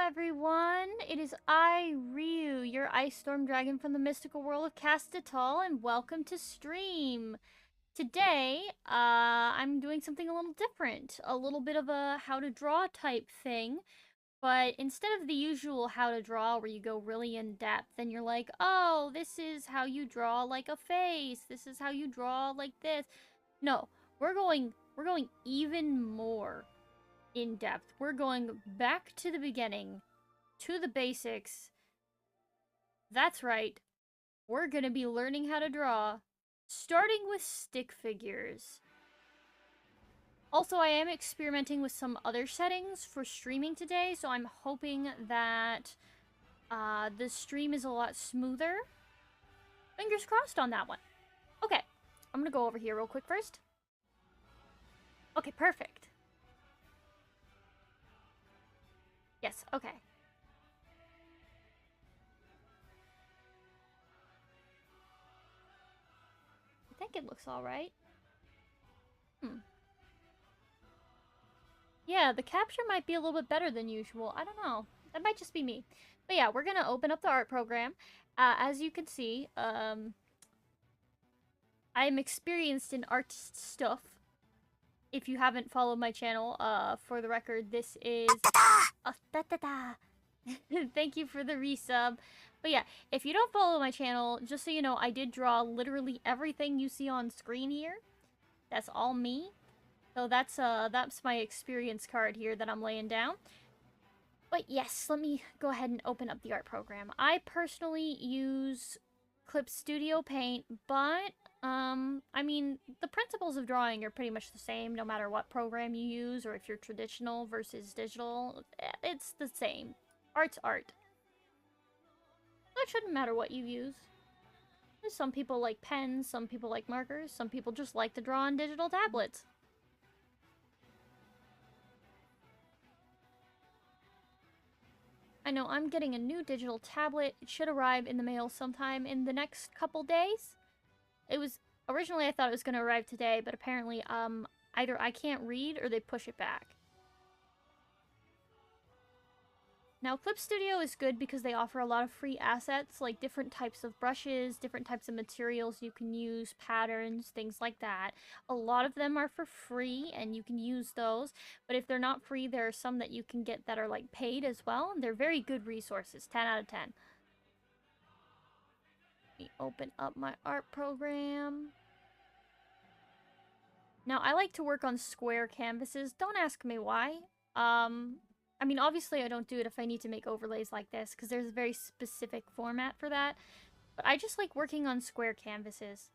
everyone, it is I, Ryu, your Ice Storm Dragon from the mystical world of Castatal, and welcome to stream. Today, I'm doing something a little different, a little bit of a how to draw type thing, but instead of the usual how to draw where you go really in depth and you're like, oh, this is how you draw like a face, this is how you draw like this. No, we're going even more in depth. We're going back to the beginning, to the basics. That's right. We're gonna be learning how to draw, starting with stick figures. Also, I am experimenting with some other settings for streaming today, so I'm hoping that the stream is a lot smoother. Fingers crossed on that one. Okay, I'm gonna go over here real quick first. Okay, perfect. Yes, okay. I think it looks alright. Yeah, the capture might be a little bit better than usual. I don't know. That might just be me. But yeah, we're gonna open up the art program. As you can see, I am experienced in art stuff. If you haven't followed my channel, for the record, this is... Thank you for the resub. But yeah, if you don't follow my channel, just so you know, I did draw literally everything you see on screen here. That's all me. So that's my experience card here that I'm laying down. But yes, let me go ahead and open up the art program. I personally use Clip Studio Paint, but I mean, the principles of drawing are pretty much the same no matter what program you use, or if you're traditional versus digital, it's the same. Art's art. So it shouldn't matter what you use. Some people like pens, some people like markers, some people just like to draw on digital tablets. I know I'm getting a new digital tablet. It should arrive in the mail sometime in the next couple days. It was originally I thought it was going to arrive today, but apparently either I can't read or they push it back. Now Clip Studio is good because they offer a lot of free assets, like different types of brushes, different types of materials you can use, patterns, things like that. A lot of them are for free and you can use those, but if they're not free, there are some that you can get that are like paid as well. They're very good resources, 10 out of 10. Let me open up my art program. Now I like to work on square canvases. Don't ask me why. I mean, obviously I don't do it if I need to make overlays like this, because there's a very specific format for that. But I just like working on square canvases.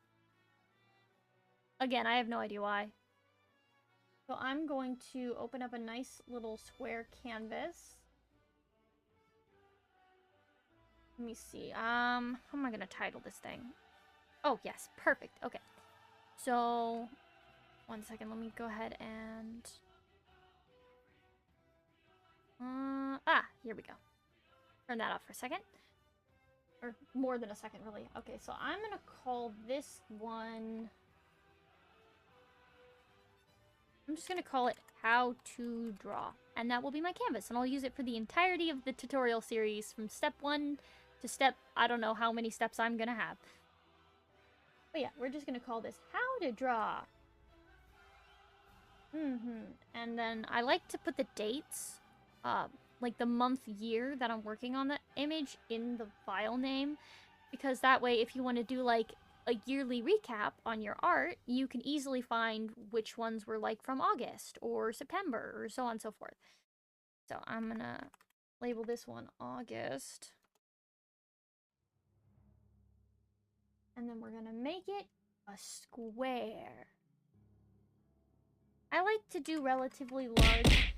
Again, I have no idea why. So I'm going to open up a nice little square canvas. Let me see. How am I going to title this thing? Oh, yes. Perfect. Okay. So, one second. Let me go ahead and... here we go. Turn that off for a second. Or more than a second, really. Okay, so I'm gonna call this one... I'm just gonna call it How to Draw. And that will be my canvas, and I'll use it for the entirety of the tutorial series, from step 1 to step... I don't know how many steps I'm gonna have. But yeah, we're just gonna call this How to Draw. And then I like to put the dates, like the month, year that I'm working on the image in the file name, because that way if you want to do like a yearly recap on your art, you can easily find which ones were like from August or September or so on and so forth. So I'm gonna label this one August. And then we're gonna make it a square. I like to do relatively large...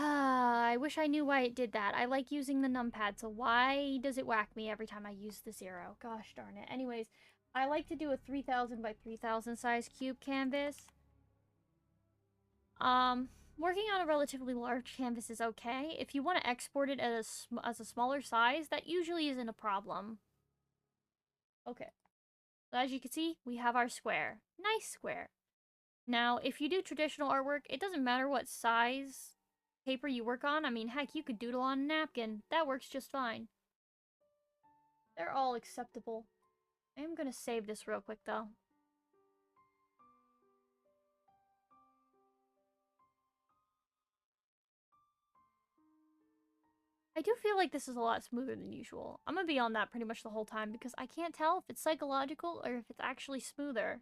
I wish I knew why it did that. I like using the numpad, so why does it whack me every time I use the 0? Gosh darn it. Anyways, I like to do a 3000 by 3000 size cube canvas. Working on a relatively large canvas is okay. If you want to export it as a smaller size, that usually isn't a problem. Okay. So as you can see, we have our square. Nice square. Now, if you do traditional artwork, it doesn't matter what size paper you work on. I mean, heck, you could doodle on a napkin. That works just fine. They're all acceptable. I am gonna save this real quick, though. I do feel like this is a lot smoother than usual. I'm gonna be on that pretty much the whole time because I can't tell if it's psychological or if it's actually smoother.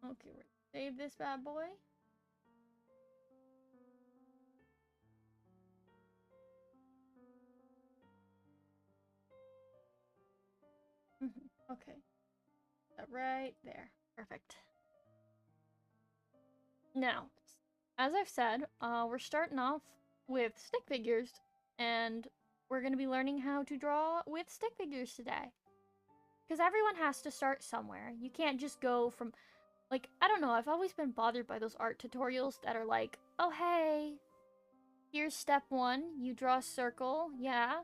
Okay, we're gonna save this bad boy. Okay. That right there. Perfect. Now, as I've said, we're starting off with stick figures, and we're going to be learning how to draw with stick figures today. Because everyone has to start somewhere. You can't just go from, like, I don't know, I've always been bothered by those art tutorials that are like, oh hey, here's step 1, you draw a circle, yeah.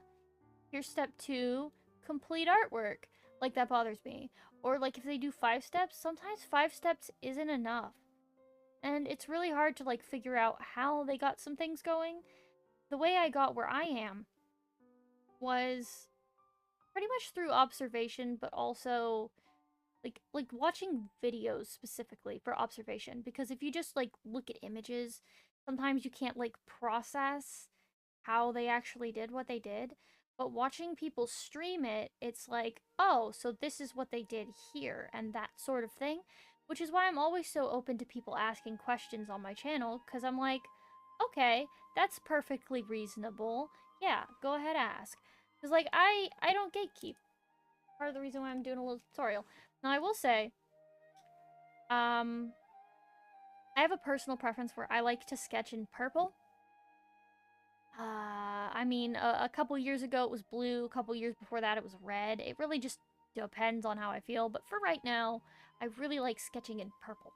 Here's step 2, complete artwork. Like, that bothers me. Or, like, if they do 5 steps, sometimes 5 steps isn't enough. And it's really hard to, like, figure out how they got some things going. The way I got where I am was pretty much through observation, but also, like watching videos specifically for observation. Because if you just, like, look at images, sometimes you can't, like, process how they actually did what they did. But watching people stream it, it's like, oh, so this is what they did here, and that sort of thing. Which is why I'm always so open to people asking questions on my channel, because I'm like, okay, that's perfectly reasonable. Yeah, go ahead, ask. Because, like, I don't gatekeep. Part of the reason why I'm doing a little tutorial. Now, I will say, I have a personal preference where I like to sketch in purple. I mean, a couple years ago it was blue, a couple years before that it was red. It really just depends on how I feel, but for right now, I really like sketching in purple.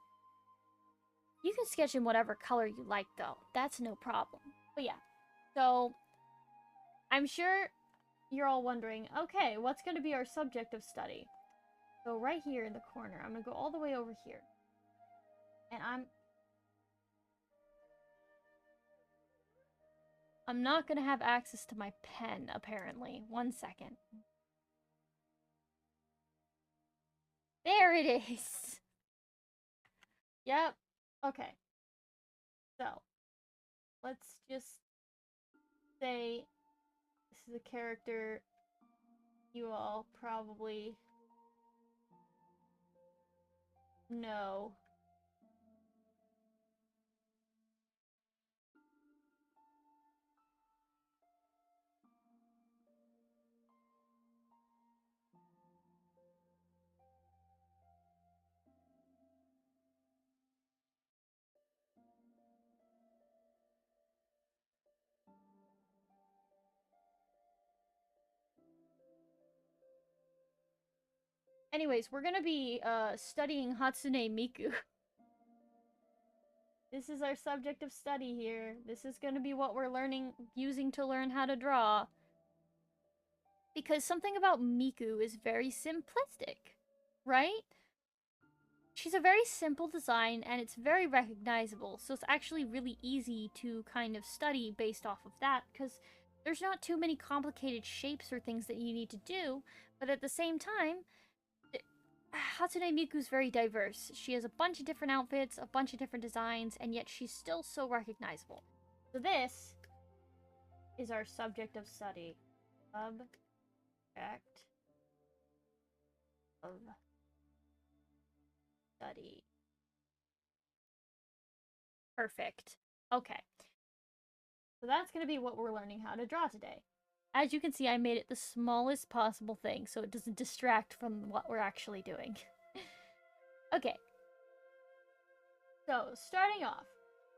You can sketch in whatever color you like, though. That's no problem. But yeah, so I'm sure you're all wondering, okay, what's going to be our subject of study? So right here in the corner, I'm going to go all the way over here. And I'm not going to have access to my pen, apparently. 1 second. There it is! Yep. Okay. So, let's just say this is a character you all probably know. Anyways, we're gonna be studying Hatsune Miku. This is our subject of study here. This is gonna be what we're using to learn how to draw. Because something about Miku is very simplistic, right? She's a very simple design and it's very recognizable, so it's actually really easy to kind of study based off of that, because there's not too many complicated shapes or things that you need to do, but at the same time, Hatsune Miku's very diverse. She has a bunch of different outfits, a bunch of different designs, and yet she's still so recognizable. So this is our subject of study. Subject of study. Perfect. Okay. So that's going to be what we're learning how to draw today. As you can see, I made it the smallest possible thing so it doesn't distract from what we're actually doing. Okay. So, starting off,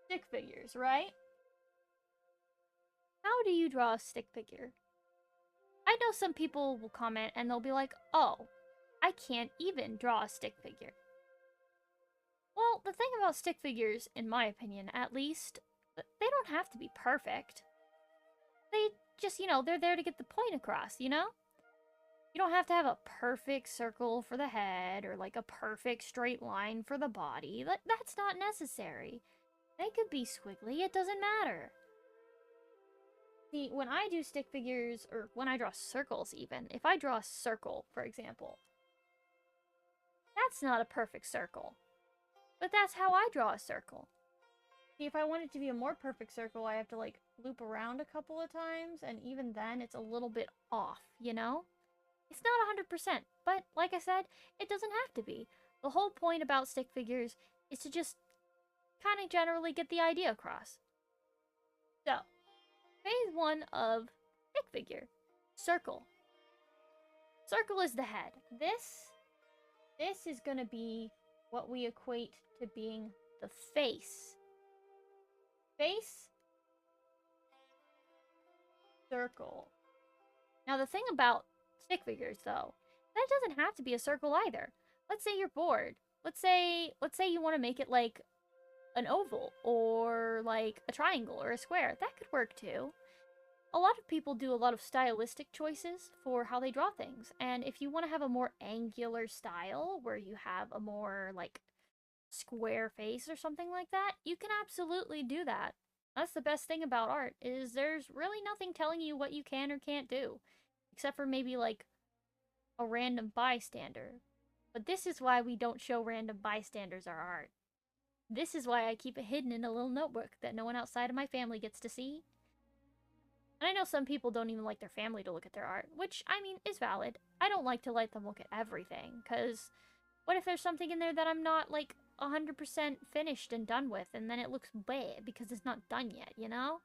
stick figures, right? How do you draw a stick figure? I know some people will comment and they'll be like, oh, I can't even draw a stick figure. Well, the thing about stick figures, in my opinion at least, they don't have to be perfect. They just, you know, they're there to get the point across, you know? You don't have to have a perfect circle for the head or like a perfect straight line for the body. That's not necessary. They could be squiggly, it doesn't matter. See, when I do stick figures, or when I draw circles even, if I draw a circle, for example, that's not a perfect circle. But that's how I draw a circle. See, if I want it to be a more perfect circle, I have to, like, loop around a couple of times, and even then, it's a little bit off, you know? It's not 100%, but like I said, it doesn't have to be. The whole point about stick figures is to just kind of generally get the idea across. So, phase 1 of stick figure. Circle. Circle is the head. This is going to be what we equate to being the face. Face, circle. Now the thing about stick figures though, that doesn't have to be a circle either. Let's say you're bored. Let's say you want to make it like an oval or like a triangle or a square. That could work too. A lot of people do a lot of stylistic choices for how they draw things. And if you want to have a more angular style where you have a more like square face or something like that, you can absolutely do that. That's the best thing about art, is there's really nothing telling you what you can or can't do. Except for maybe like a random bystander. But this is why we don't show random bystanders our art. This is why I keep it hidden in a little notebook that no one outside of my family gets to see. And I know some people don't even like their family to look at their art, which, I mean, is valid. I don't like to let them look at everything, because what if there's something in there that I'm not, like, 100% finished and done with, and then it looks bad because it's not done yet, you know?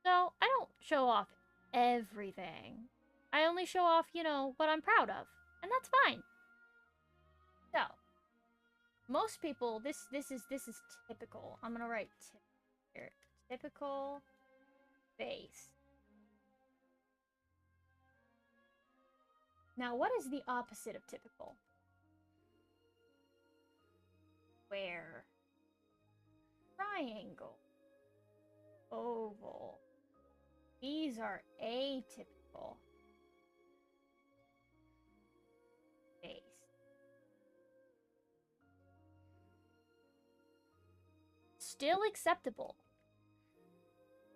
So, I don't show off everything. I only show off, you know, what I'm proud of, and that's fine. So, most people, this is typical. I'm gonna write here. Typical face. Now, what is the opposite of typical? Square. Triangle. Oval. These are atypical. Face. Still acceptable.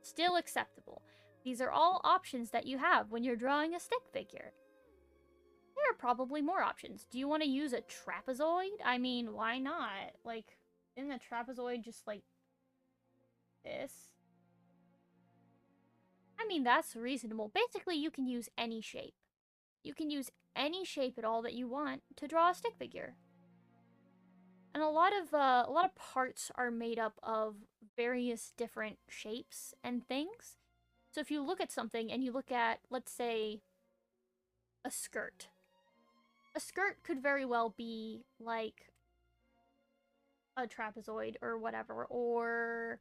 Still acceptable. These are all options that you have when you're drawing a stick figure. There are probably more options. Do you want to use a trapezoid? I mean, why not? Like, isn't a trapezoid just like this? I mean, that's reasonable. Basically, you can use any shape. You can use any shape at all that you want to draw a stick figure. And a lot of parts are made up of various different shapes and things. So if you look at something and you look at, let's say, a skirt. A skirt could very well be like a trapezoid or whatever, or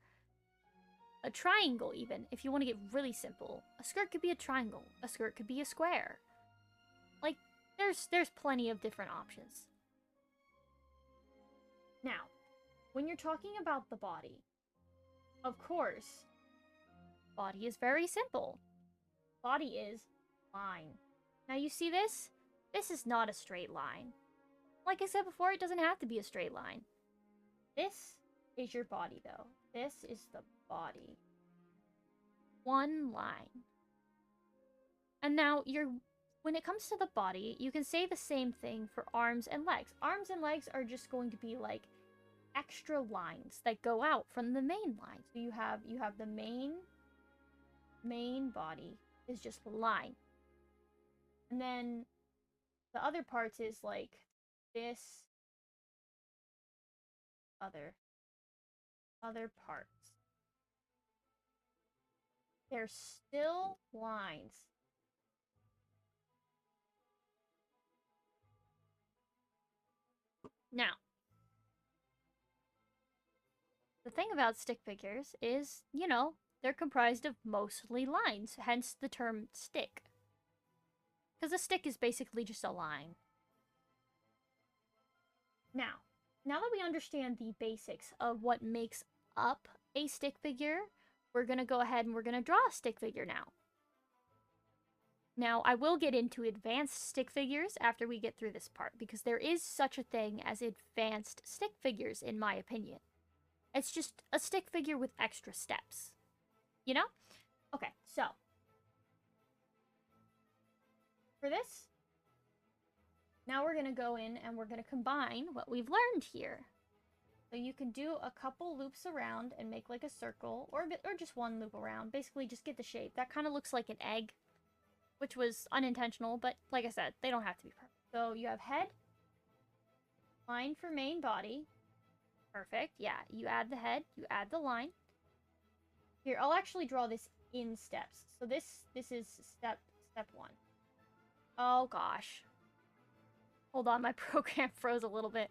a triangle even, if you want to get really simple. A skirt could be a triangle. A skirt could be a square. Like, there's plenty of different options. Now, when you're talking about the body, of course, body is very simple. Body is line. Now you see this? This is not a straight line. Like I said before, it doesn't have to be a straight line. This is your body, though. This is the body. One line. And now when it comes to the body, you can say the same thing for arms and legs. Arms and legs are just going to be like extra lines that go out from the main line. So you have the main body is just the line. And then the other parts is like this other parts. They're still lines. Now, the thing about stick figures is, you know, they're comprised of mostly lines, hence the term stick. Because a stick is basically just a line. Now that we understand the basics of what makes up a stick figure, we're going to go ahead and we're going to draw a stick figure now. Now, I will get into advanced stick figures after we get through this part, because there is such a thing as advanced stick figures, in my opinion. It's just a stick figure with extra steps. You know? Okay, so. For this, now we're going to go in and we're going to combine what we've learned here. So you can do a couple loops around and make like a circle, or just one loop around. Basically, just get the shape. That kind of looks like an egg, which was unintentional, but like I said, they don't have to be perfect. So you have head, line for main body. Perfect. Yeah, you add the head, you add the line. Here, I'll actually draw this in steps. So this is step 1. Oh gosh. Hold on, my program froze a little bit.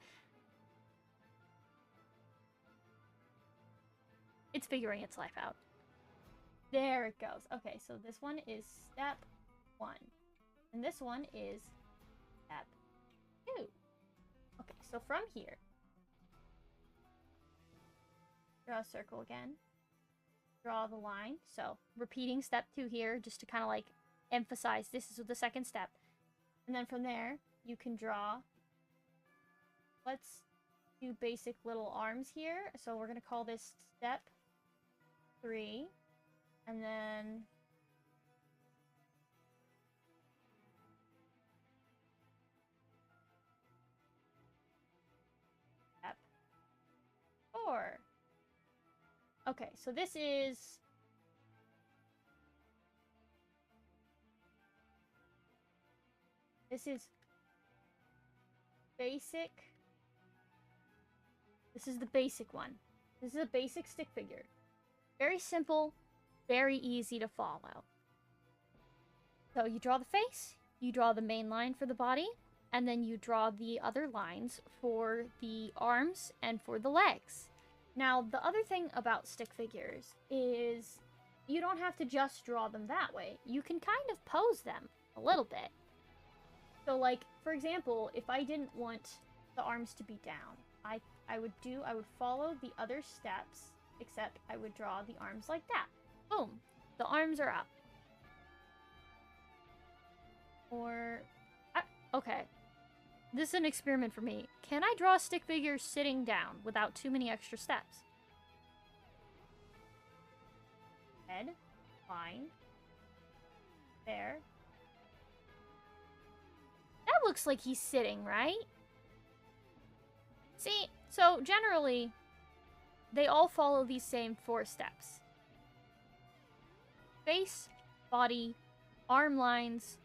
It's figuring its life out. There it goes. Okay, so this one is step 1. And this one is step 2. Okay, so from here, draw a circle again. Draw the line. So, repeating step 2 here, just to kind of like emphasize this is the second step. And then from there, you can draw. Let's do basic little arms here. So we're going to call this step 3. And then step 4. Okay, so this is basic. This is the basic one. This is a basic stick figure. Very simple, very easy to follow. So you draw the face, you draw the main line for the body, and then you draw the other lines for the arms and for the legs. Now, the other thing about stick figures is you don't have to just draw them that way. You can kind of pose them a little bit. So, like, for example, if I didn't want the arms to be down, I would follow the other steps, except I would draw the arms like that. Boom. The arms are up. Or, okay. This is an experiment for me. Can I draw a stick figure sitting down without too many extra steps? Head, line, there. That looks like he's sitting, right? See, so generally, they all follow these same 4 steps. Face, body, arm lines,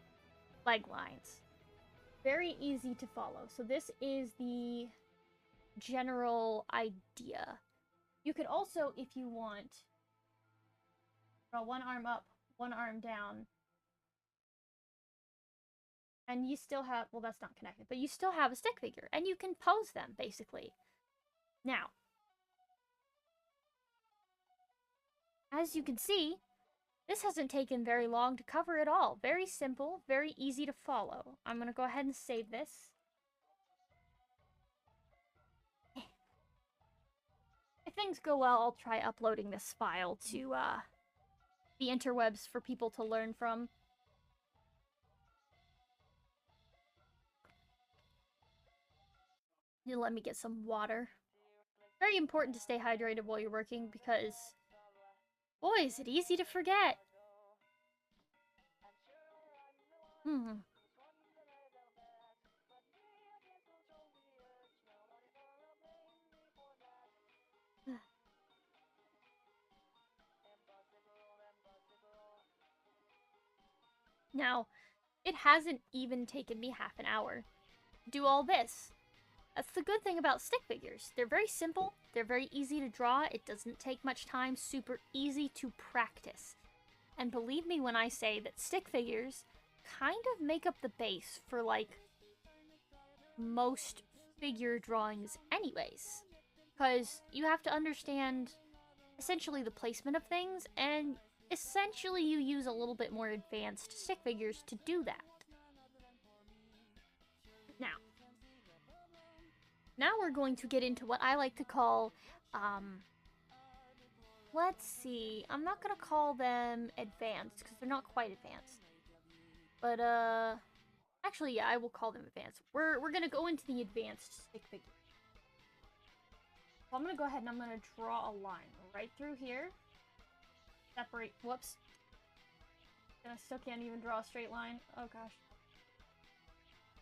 leg lines. Very easy to follow. So this is the general idea. You could also, if you want, draw one arm up, one arm down. And you still have, well, that's not connected, but you still have a stick figure. And you can pose them, basically. Now, as you can see, this hasn't taken very long to cover at all. Very simple, very easy to follow. I'm going to go ahead and save this. If things go well, I'll try uploading this file to the interwebs for people to learn from. You let me get some water. Very important to stay hydrated while you're working because, boy, is it easy to forget. Now, it hasn't even taken me half an hour to do all this. That's the good thing about stick figures. They're very simple, they're very easy to draw, it doesn't take much time, super easy to practice. And believe me when I say that stick figures kind of make up the base for, like, most figure drawings anyways. Because you have to understand, essentially, the placement of things, and essentially you use a little bit more advanced stick figures to do that. Now we're going to get into what I like to call, let's see, I'm not going to call them advanced, because they're not quite advanced. But, actually, yeah, I will call them advanced. We're gonna go into the advanced stick figure. So I'm gonna go ahead and I'm gonna draw a line right through here. Separate, whoops. And I still can't even draw a straight line. Oh gosh.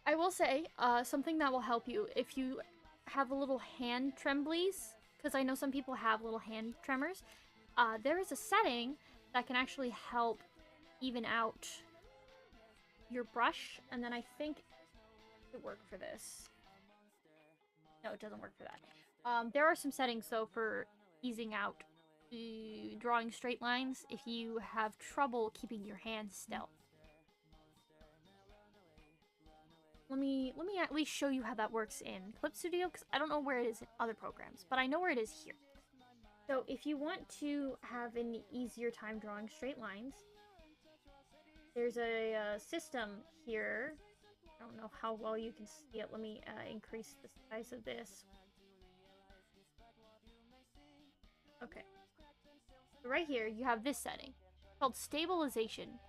I will say, something that will help you if you have a little hand tremblies, because I know some people have little hand tremors. There is a setting that can actually help even out your brush, and then I think it would work for this. No, it doesn't work for that. There are some settings, though, for easing out drawing straight lines if you have trouble keeping your hands still. Let me at least show you how that works in Clip Studio, because I don't know where it is in other programs, but I know where it is here. So if you want to have an easier time drawing straight lines, there's a system here. I don't know how well you can see it. Let me increase the size of this. Okay. So right here, you have this setting called stabilization.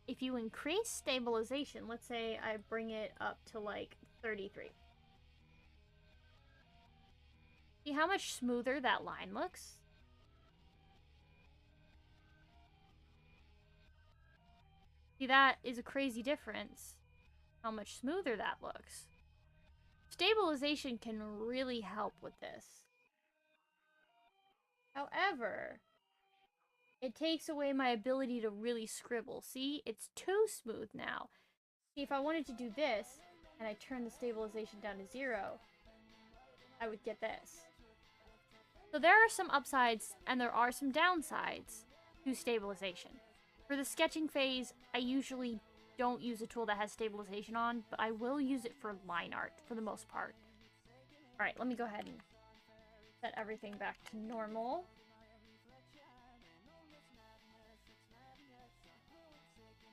If you increase stabilization, let's say I bring it up to like 33. See how much smoother that line looks? See, that is a crazy difference. How much smoother that looks. Stabilization can really help with this. However, it takes away my ability to really scribble. See, it's too smooth now. See, if I wanted to do this, and I turn the stabilization down to 0, I would get this. So there are some upsides, and there are some downsides to stabilization. For the sketching phase, I usually don't use a tool that has stabilization on, but I will use it for line art for the most part. Alright, let me go ahead and set everything back to normal.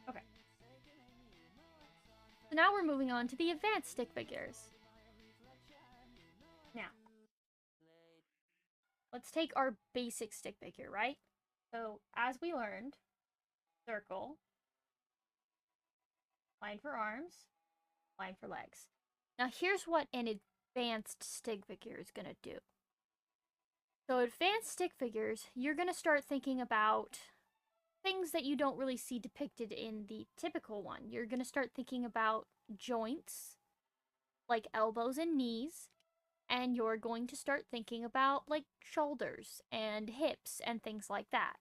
Okay. So now we're moving on to the advanced stick figures. Now, let's take our basic stick figure, right? So, as we learned, circle, line for arms, line for legs. Now here's what an advanced stick figure is gonna do. So advanced stick figures, you're gonna start thinking about things that you don't really see depicted in the typical one. You're gonna start thinking about joints, like elbows and knees, and you're going to start thinking about like shoulders and hips and things like that.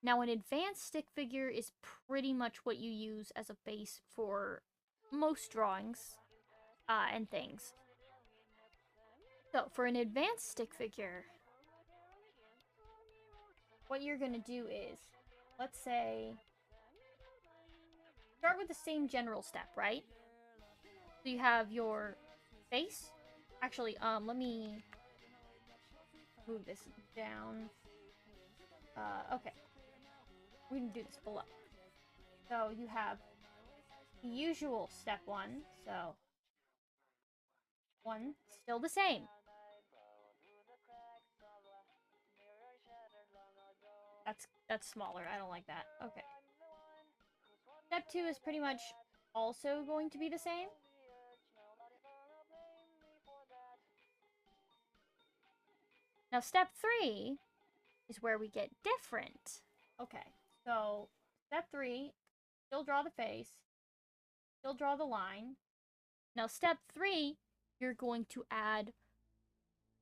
Now, an advanced stick figure is pretty much what you use as a base for most drawings and things. So, for an advanced stick figure, what you're going to do is, let's say, start with the same general step, right? So you have your face. Actually, let me move this down. Okay. We can do this below. So you have the usual step 1. So 1, still the same. That's smaller. I don't like that. Okay. Step 2 is pretty much also going to be the same. Now step 3 is where we get different. Okay. So step 3, still draw the face, still draw the line. Now step 3, you're going to add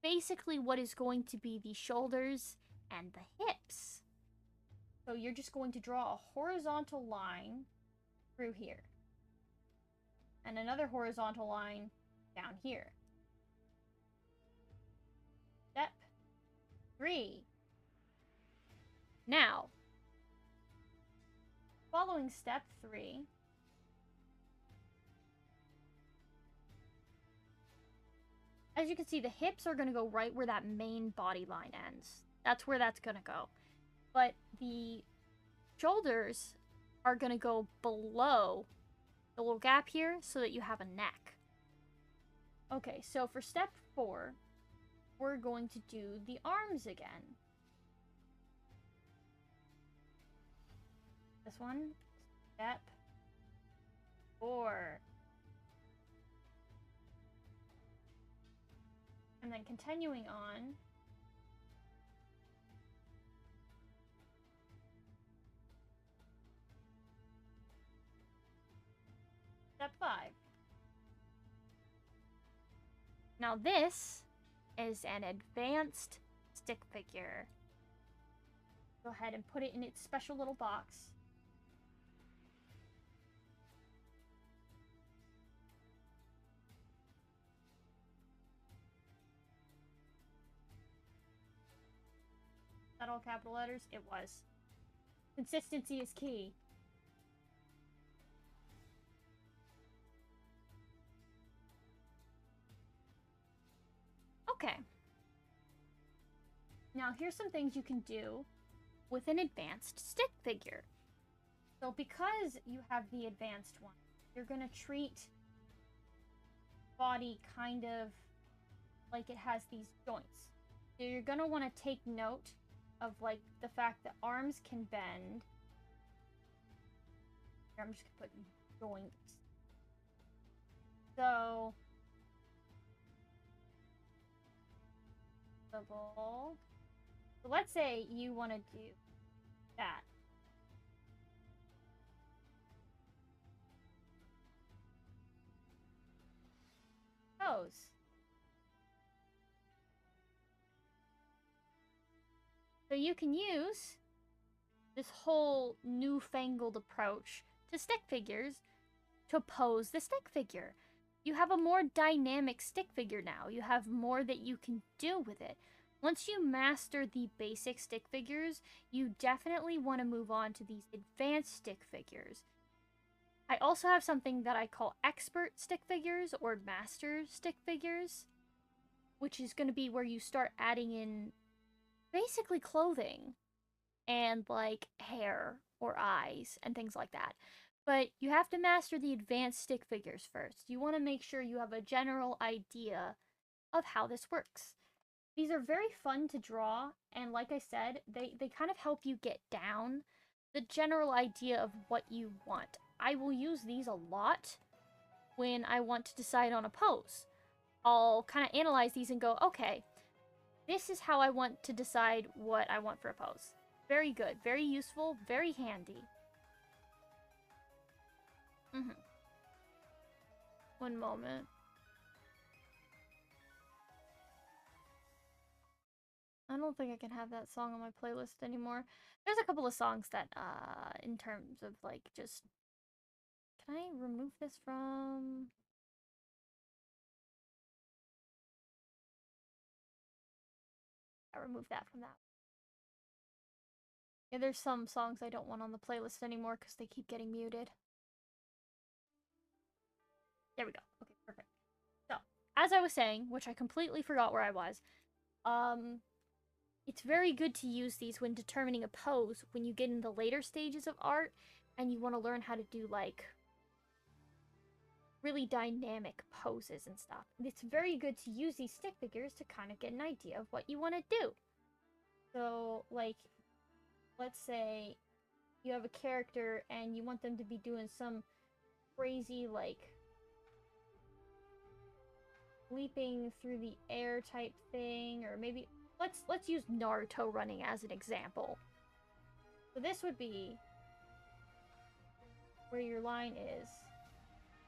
basically what is going to be the shoulders and the hips. So you're just going to draw a horizontal line through here. And another horizontal line down here. Step 3. Now, following step 3, as you can see, the hips are going to go right where that main body line ends. That's where that's going to go. But the shoulders are going to go below the little gap here so that you have a neck. Okay, so for step 4, we're going to do the arms again. This one, step 4. And then continuing on. Step 5. Now this is an advanced stick figure. Go ahead and put it in its special little box. Is that all capital letters? It was. Consistency is key. Okay. Now here's some things you can do with an advanced stick figure. So because you have the advanced one, you're gonna treat body kind of like it has these joints. So you're gonna want to take note of like the fact that arms can bend. Here, I'm just gonna put joints. So so let's say you want to do that. Pose. So you can use this whole newfangled approach to stick figures to pose the stick figure. You have a more dynamic stick figure now. You have more that you can do with it. Once you master the basic stick figures, you definitely want to move on to these advanced stick figures. I also have something that I call expert stick figures or master stick figures, which is going to be where you start adding in basically clothing and like hair or eyes and things like that. But you have to master the advanced stick figures first. You want to make sure you have a general idea of how this works. These are very fun to draw, and like I said, they kind of help you get down the general idea of what you want. I will use these a lot when I want to decide on a pose. I'll kind of analyze these and go, okay, this is how I want to decide what I want for a pose. Very good, very useful, very handy. One moment. I don't think I can have that song on my playlist anymore. There's a couple of songs that, in terms of, like, just... Can I remove this from... I remove that from that. Yeah, there's some songs I don't want on the playlist anymore because they keep getting muted. There we go. Okay, perfect. So, as I was saying, which I completely forgot where I was, it's very good to use these when determining a pose when you get in the later stages of art and you want to learn how to do, like, really dynamic poses and stuff. It's very good to use these stick figures to kind of get an idea of what you want to do. So, like, let's say you have a character and you want them to be doing some crazy, like, leaping through the air type thing, or maybe let's use Naruto running as an example. So this would be where your line is,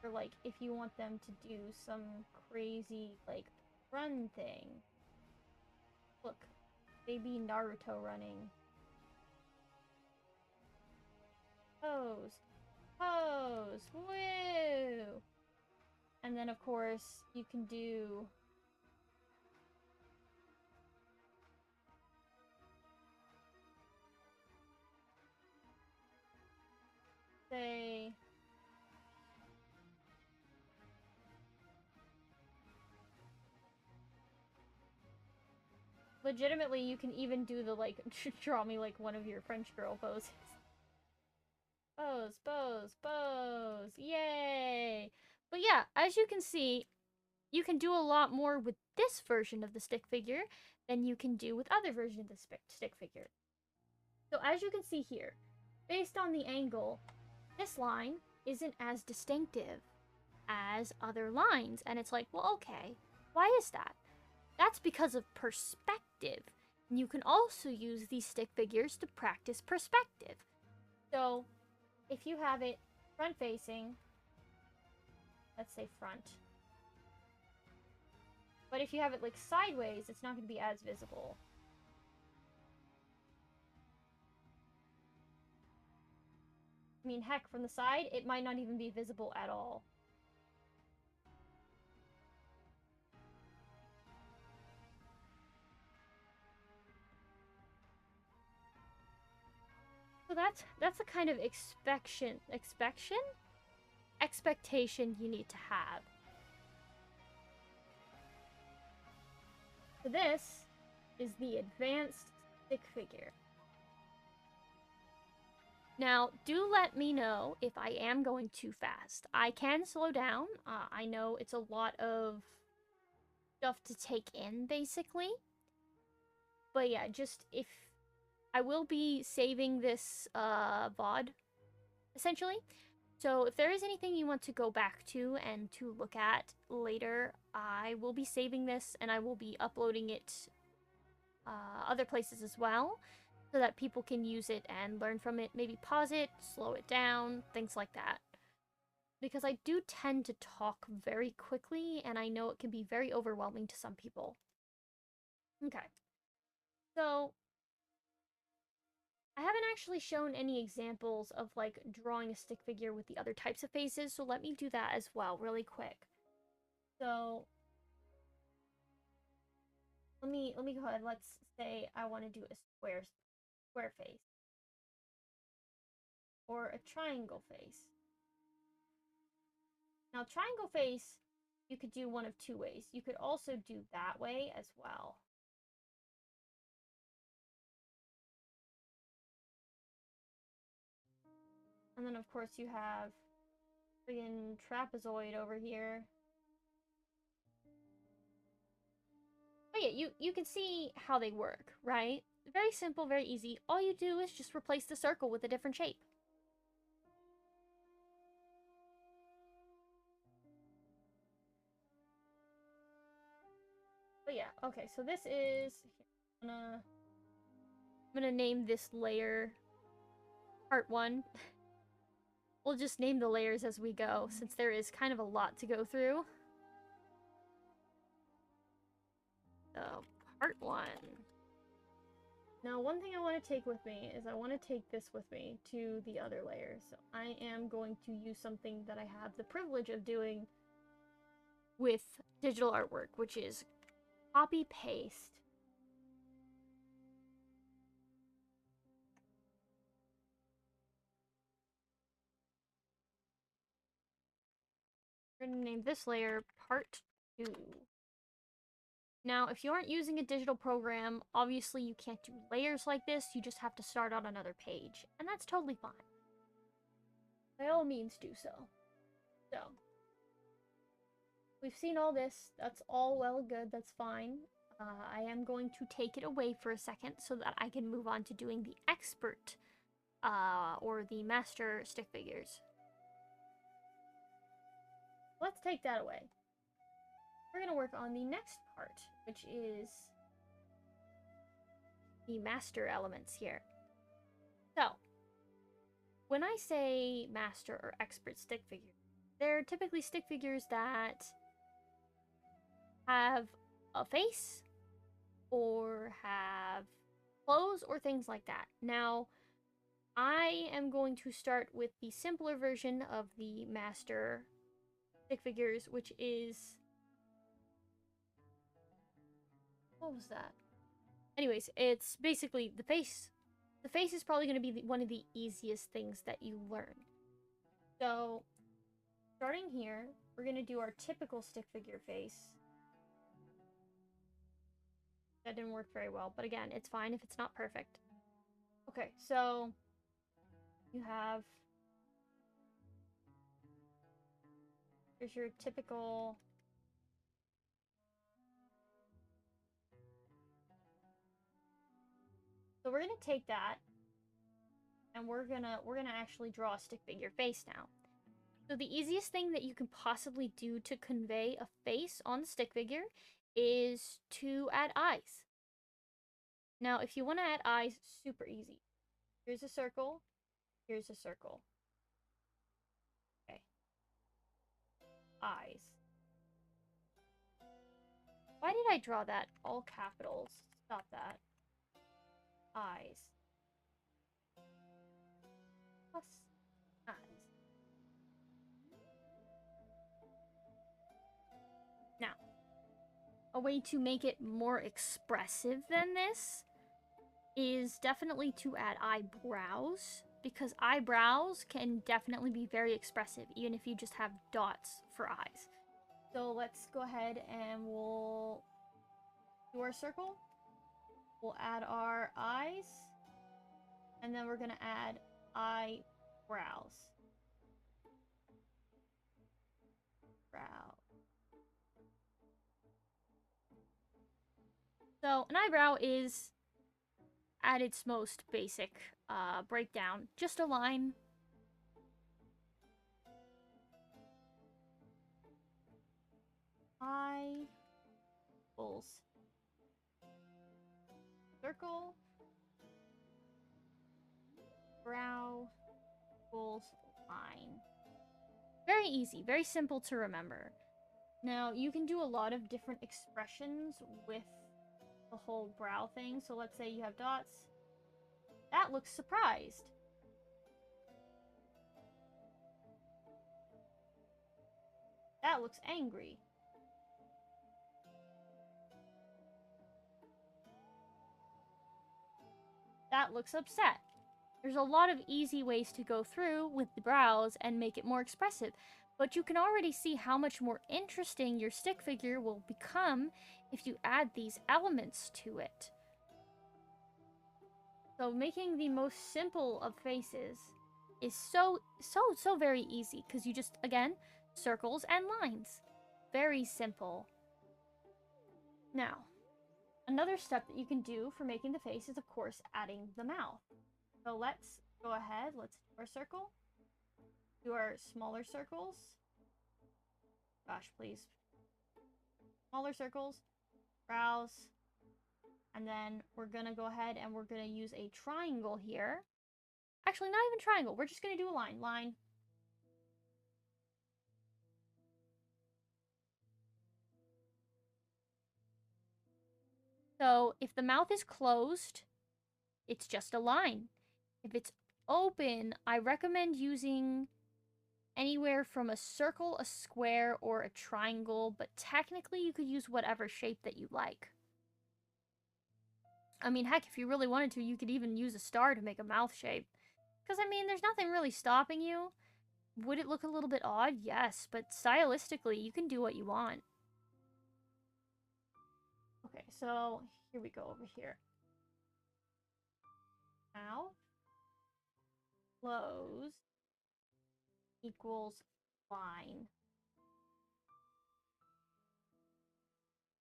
or like if you want them to do some crazy like run thing. Look, baby Naruto running. Pose, pose, woo! And then of course you can do say legitimately you can even do the like draw me like one of your French girl poses. Pose, pose, pose, yay! But yeah, as you can see, you can do a lot more with this version of the stick figure than you can do with other versions of the stick figure. So as you can see here, based on the angle, this line isn't as distinctive as other lines. And it's like, well, okay, why is that? That's because of perspective. And you can also use these stick figures to practice perspective. So if you have it front facing, let's say front. But if you have it like sideways, it's not going to be as visible. I mean, heck, from the side, it might not even be visible at all. So that's the kind of expectation you need to have. So this is the advanced stick figure. Now, do let me know if I am going too fast. I can slow down. I know it's a lot of stuff to take in, basically. But yeah, just if... I will be saving this VOD, essentially. So if there is anything you want to go back to and to look at later, I will be saving this and I will be uploading it other places as well, so that people can use it and learn from it. Maybe pause it, slow it down, things like that. Because I do tend to talk very quickly, and I know it can be very overwhelming to some people. Okay. So, I haven't actually shown any examples of, like, drawing a stick figure with the other types of faces, so let me do that as well, really quick. So, let me go ahead. Let's say I want to do a square face. Or a triangle face. Now, triangle face, you could do one of two ways. You could also do that way as well. And then, of course, you have friggin' trapezoid over here. But yeah, you can see how they work, right? Very simple, very easy. All you do is just replace the circle with a different shape. But yeah, okay, so this is... I'm gonna name this layer part 1. We'll just name the layers as we go, since there is kind of a lot to go through. So, part 1. Now, one thing I want to take with me is I want to take this with me to the other layers. So I am going to use something that I have the privilege of doing with digital artwork, which is copy-paste. We're going to name this layer part 2. Now, if you aren't using a digital program, obviously you can't do layers like this. You just have to start on another page, and that's totally fine. By all means, do so. So, we've seen all this. That's all well good. That's fine. I am going to take it away for a second so that I can move on to doing the expert or the master stick figures. Let's take that away. We're going to work on the next part, which is the master elements here. So, when I say master or expert stick figure, they're typically stick figures that have a face or have clothes or things like that. Now, I am going to start with the simpler version of the master stick figures, which is... what was that? Anyways, it's basically the face. The face is probably going to be one of the easiest things that you learn. So, starting here, we're going to do our typical stick figure face. That didn't work very well, but again, it's fine if it's not perfect. Okay, so you have... here's your typical... so we're gonna take that, and we're gonna actually draw a stick figure face now. So the easiest thing that you can possibly do to convey a face on the stick figure is to add eyes. Now, if you want to add eyes, super easy. Here's a circle. Here's a circle. Okay. Eyes. Why did I draw that? All capitals. Stop that. Eyes. Plus eyes. Now, a way to make it more expressive than this is definitely to add eyebrows, because eyebrows can definitely be very expressive, even if you just have dots for eyes. So let's go ahead and we'll do our circle. We'll add our eyes, and then we're gonna add eyebrows. Brow. So an eyebrow is, at its most basic breakdown, just a line. Eye equals circle. Brow equals line. Very easy, very simple to remember. Now, you can do a lot of different expressions with the whole brow thing. So let's say you have dots. That looks surprised. That looks angry. That looks upset. There's a lot of easy ways to go through with the brows and make it more expressive, but you can already see how much more interesting your stick figure will become if you add these elements to it. So making the most simple of faces is so very easy, because you just, again, circles and lines. Very simple. Now, another step that you can do for making the face is, of course, adding the mouth. So let's go ahead, let's do our circle. Do our smaller circles. Gosh, please. Smaller circles, brows, and then we're gonna go ahead and we're gonna use a triangle here. Actually, not even triangle, we're just gonna do a line. Line. So if the mouth is closed, it's just a line. If it's open, I recommend using anywhere from a circle, a square, or a triangle, but technically you could use whatever shape that you like. I mean, heck, if you really wanted to, you could even use a star to make a mouth shape. Because, I mean, there's nothing really stopping you. Would it look a little bit odd? Yes, but stylistically, you can do what you want. Okay, so here we go over here. Mouth, close, equals line.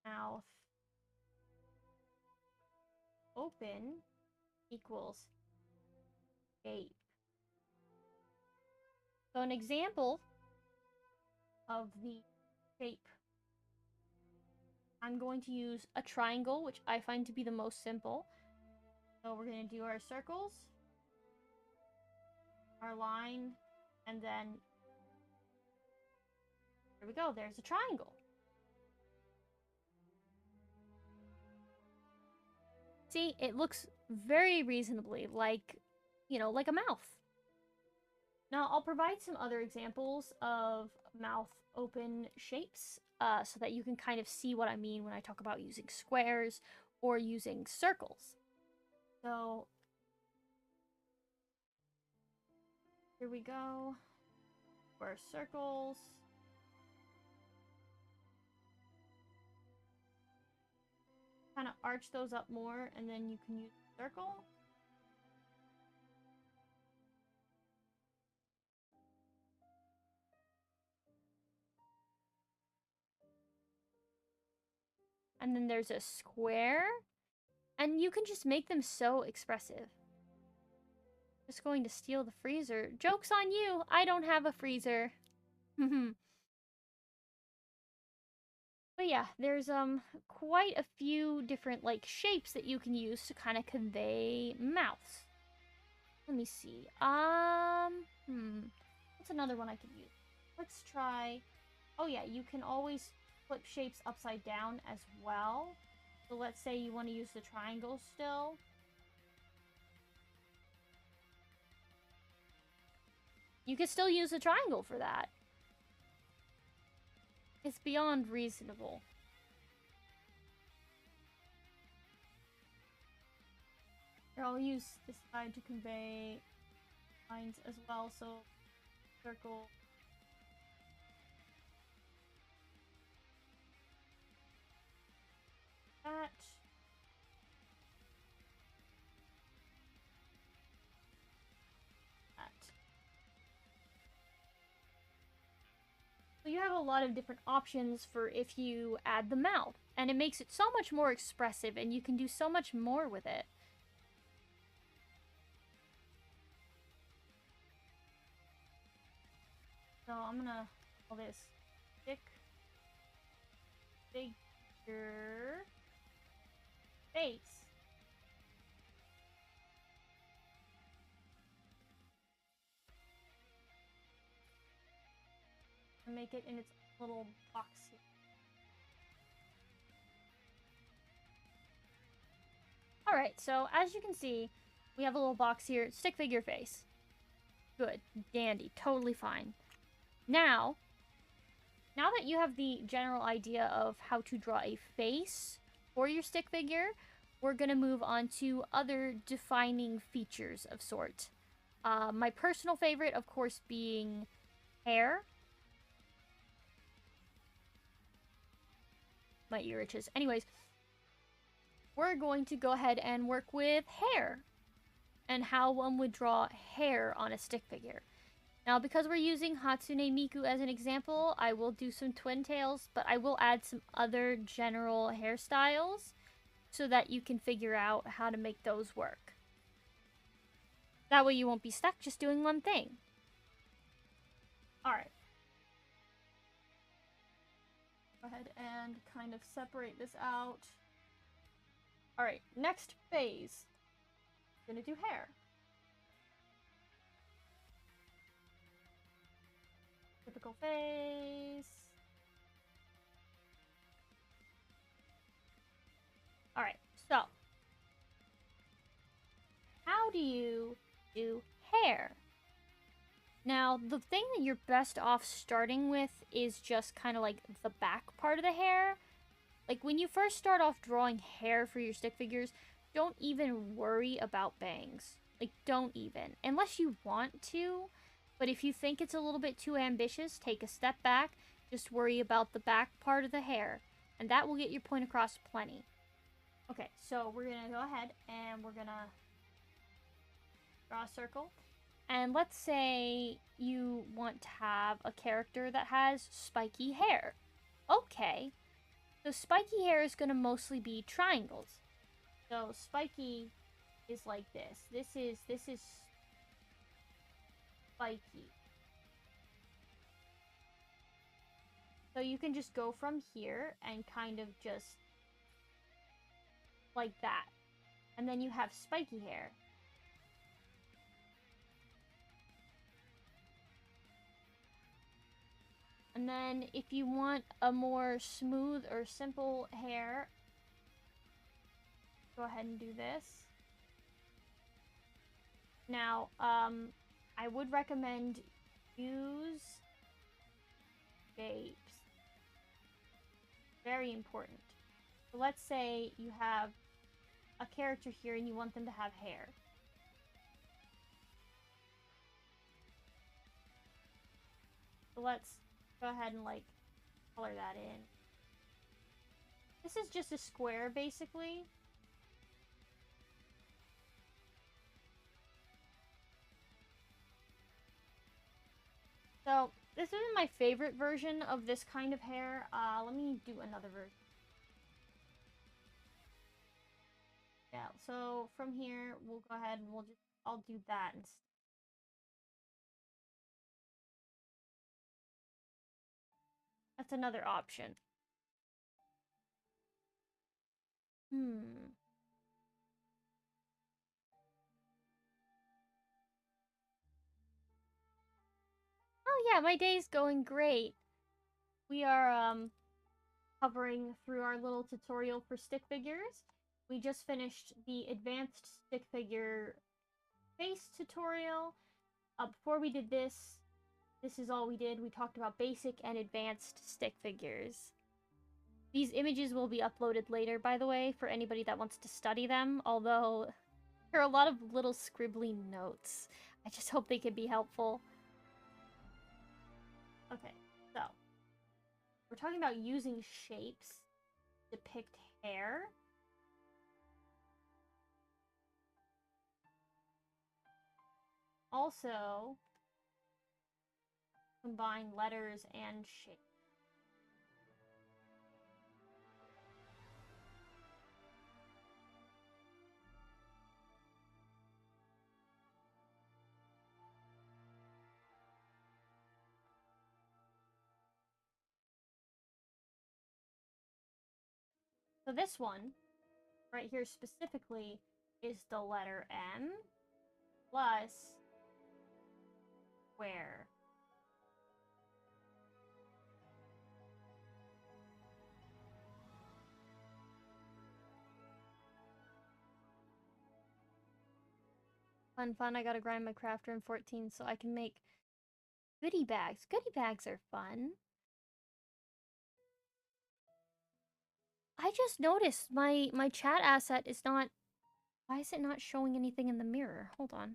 Mouth, open, equals shape. So an example of the shape, I'm going to use a triangle, which I find to be the most simple. So we're going to do our circles, our line, and then there we go, there's a triangle. See, it looks very reasonably like, you know, like a mouth. Now, I'll provide some other examples of mouth open shapes so that you can kind of see what I mean when I talk about using squares or using circles. So, here we go. For circles. Kind of arch those up more, and then you can use a circle. And then there's a square. And you can just make them so expressive. Just going to steal the freezer. Joke's on you! I don't have a freezer. But yeah, there's quite a few different like shapes that you can use to kind of convey mouths. Let me see. What's another one I could use? Let's try. Oh yeah, you can always flip shapes upside down as well. So let's say you want to use the triangle still. You could still use a triangle for that. It's beyond reasonable. Here, I'll use this side to convey lines as well, so circle. That. That. So you have a lot of different options for if you add the mouth, and it makes it so much more expressive, and you can do so much more with it. So I'm gonna call this stick figure face. And make it in its little box here. Alright, so as you can see, we have a little box here, stick figure face. Good, dandy, totally fine. Now that you have the general idea of how to draw a face for your stick figure, we're going to move on to other defining features of sort. My personal favorite, of course, being hair. My ear itches. Anyways, we're going to go ahead and work with hair and how one would draw hair on a stick figure. Now, because we're using Hatsune Miku as an example, I will do some twin tails, but I will add some other general hairstyles so that you can figure out how to make those work. That way you won't be stuck just doing one thing. Alright. Go ahead and kind of separate this out. Alright, next phase. I'm gonna do hair. Typical face. Alright, so. How do you do hair? Now, the thing that you're best off starting with is just kind of like the back part of the hair. Like, when you first start off drawing hair for your stick figures, don't even worry about bangs. Like, don't even. Unless you want to. But if you think it's a little bit too ambitious, take a step back. Just worry about the back part of the hair. And that will get your point across plenty. Okay, so we're going to go ahead and we're going to draw a circle. And let's say you want to have a character that has spiky hair. Okay. So spiky hair is going to mostly be triangles. So spiky is like this. This is spiky. So you can just go from here and kind of just like that. And then you have spiky hair. And then if you want a more smooth or simple hair, go ahead and do this. Now, I would recommend use shapes. Very important. So let's say you have a character here and you want them to have hair. So let's go ahead and like color that in. This is just a square basically. So this isn't my favorite version of this kind of hair. Let me do another version. Yeah, so from here we'll go ahead and I'll do that instead. That's another option. Oh yeah, my day's going great. We are hovering through our little tutorial for stick figures. We just finished the advanced stick figure face tutorial. Before we did this, this is all we did. We talked about basic and advanced stick figures. These images will be uploaded later, by the way, for anybody that wants to study them, although there are a lot of little scribbly notes. I just hope they can be helpful. Okay, so we're talking about using shapes to depict hair. Also, combine letters and shapes. So this one, right here specifically, is the letter M plus where. Fun, I gotta grind my crafter in 14 so I can make goodie bags. Goodie bags are fun. I just noticed my chat asset is not... Why is it not showing anything in the mirror? Hold on.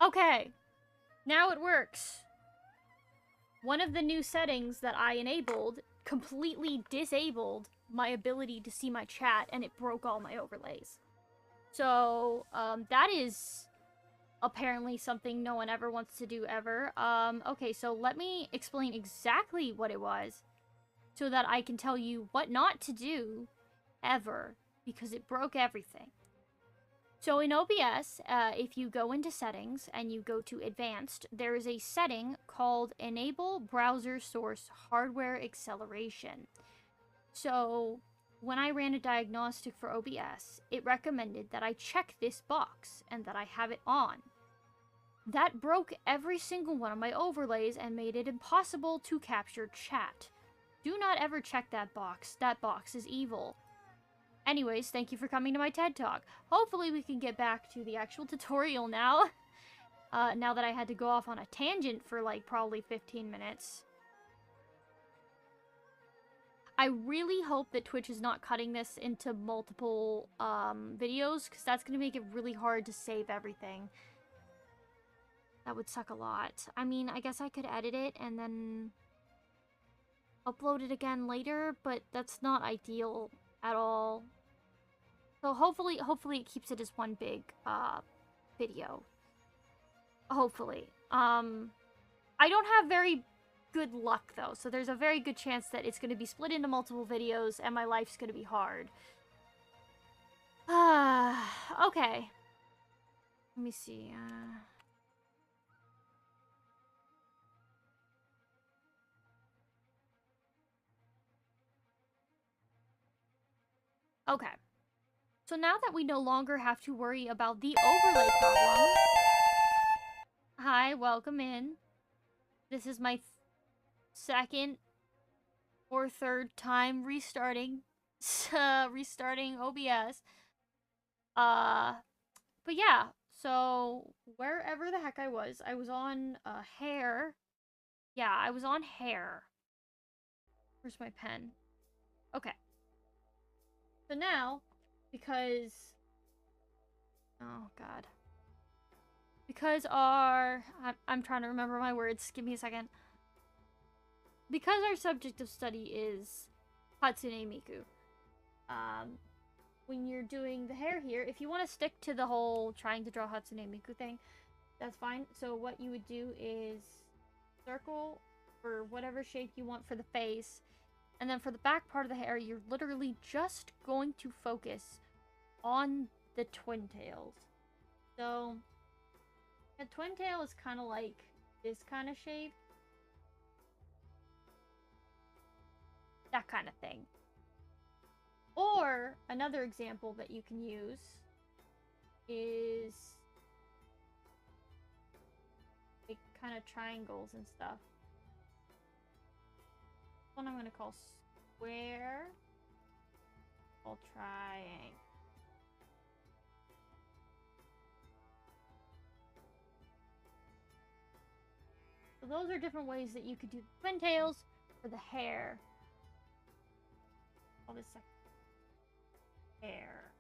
Okay, now it works. One of the new settings that I enabled completely disabled my ability to see my chat, and it broke all my overlays. So, that is apparently something no one ever wants to do ever. Okay, so let me explain exactly what it was so that I can tell you what not to do ever, because it broke everything. So in OBS, if you go into settings and you go to advanced, there is a setting called enable browser source hardware acceleration. So when I ran a diagnostic for OBS, it recommended that I check this box and that I have it on. That broke every single one of my overlays and made it impossible to capture chat. Do not ever check that box. That box is evil. Anyways, thank you for coming to my TED Talk. Hopefully we can get back to the actual tutorial now. Now that I had to go off on a tangent for like probably 15 minutes. I really hope that Twitch is not cutting this into multiple videos, because that's going to make it really hard to save everything. That would suck a lot. I mean, I guess I could edit it and then upload it again later, but that's not ideal at all. So hopefully it keeps it as one big video. Hopefully. I don't have very good luck though, so there's a very good chance that it's going to be split into multiple videos and my life's going to be hard. Okay. Let me see. Okay. So now that we no longer have to worry about the overlay problem... Hi, welcome in. This is my second or third time restarting OBS. But yeah, so wherever the heck I was on hair. Yeah, I was on hair. Where's my pen? Okay. So now, because... Oh, God. because I'm trying to remember my words. Give me a second. Because our subject of study is Hatsune Miku, when you're doing the hair here, if you want to stick to the whole trying to draw Hatsune Miku thing, that's fine. So what you would do is circle for whatever shape you want for the face, and then for the back part of the hair, you're literally just going to focus on the twin tails. So a twin tail is kind of like this kind of shape. That kind of thing. Or another example that you can use is like kind of triangles and stuff. One I'm going to call square. I'll triangle. So those are different ways that you could do twin tails for the hair. All this hair.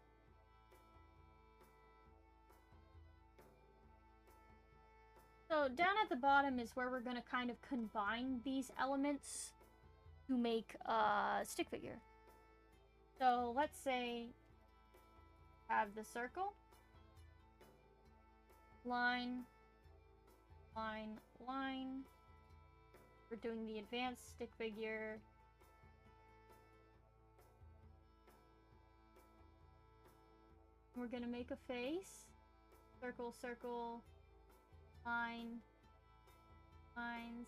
So down at the bottom is where we're going to kind of combine these elements to make a stick figure. So let's say have the circle, line, line, line. We're doing the advanced stick figure. We're gonna make a face. Circle, circle, line, lines.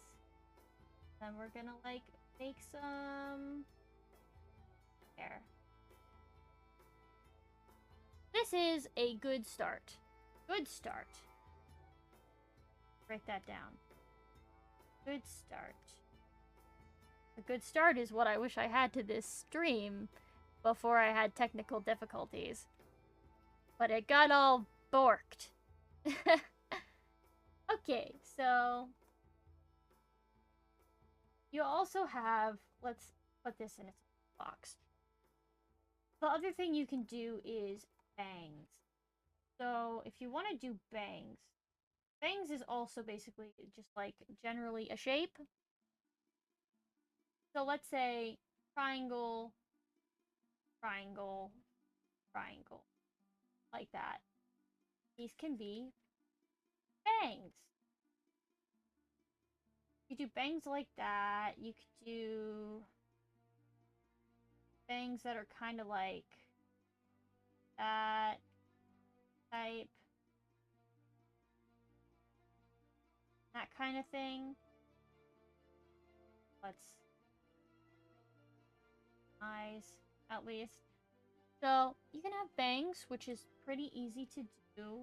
Then we're gonna like make some hair. This is a good start. Good start. Write that down. Good start. A good start is what I wish I had to this stream before I had technical difficulties. But it got all borked. Okay, so you also have, let's put this in its box. The other thing you can do is bangs. So if you want to do bangs, bangs is also basically just like generally a shape. So let's say triangle, triangle, triangle, like that. These can be bangs. You do bangs like that. You could do bangs that are kind of like that type. That kind of thing. Let's eyes at least. So you can have bangs, which is pretty easy to do.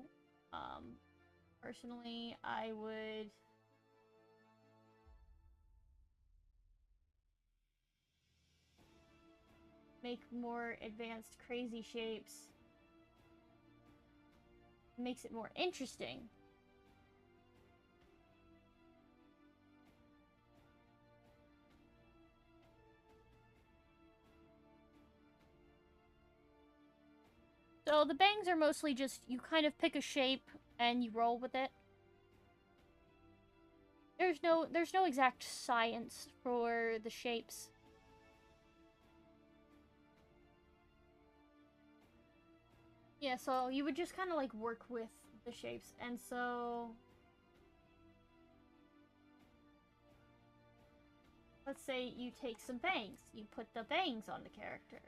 Personally, I would make more advanced crazy shapes. It makes it more interesting. So the bangs are mostly just, you kind of pick a shape and you roll with it. There's no exact science for the shapes. Yeah, so you would just kind of like work with the shapes. And so let's say you take some bangs. You put the bangs on the character.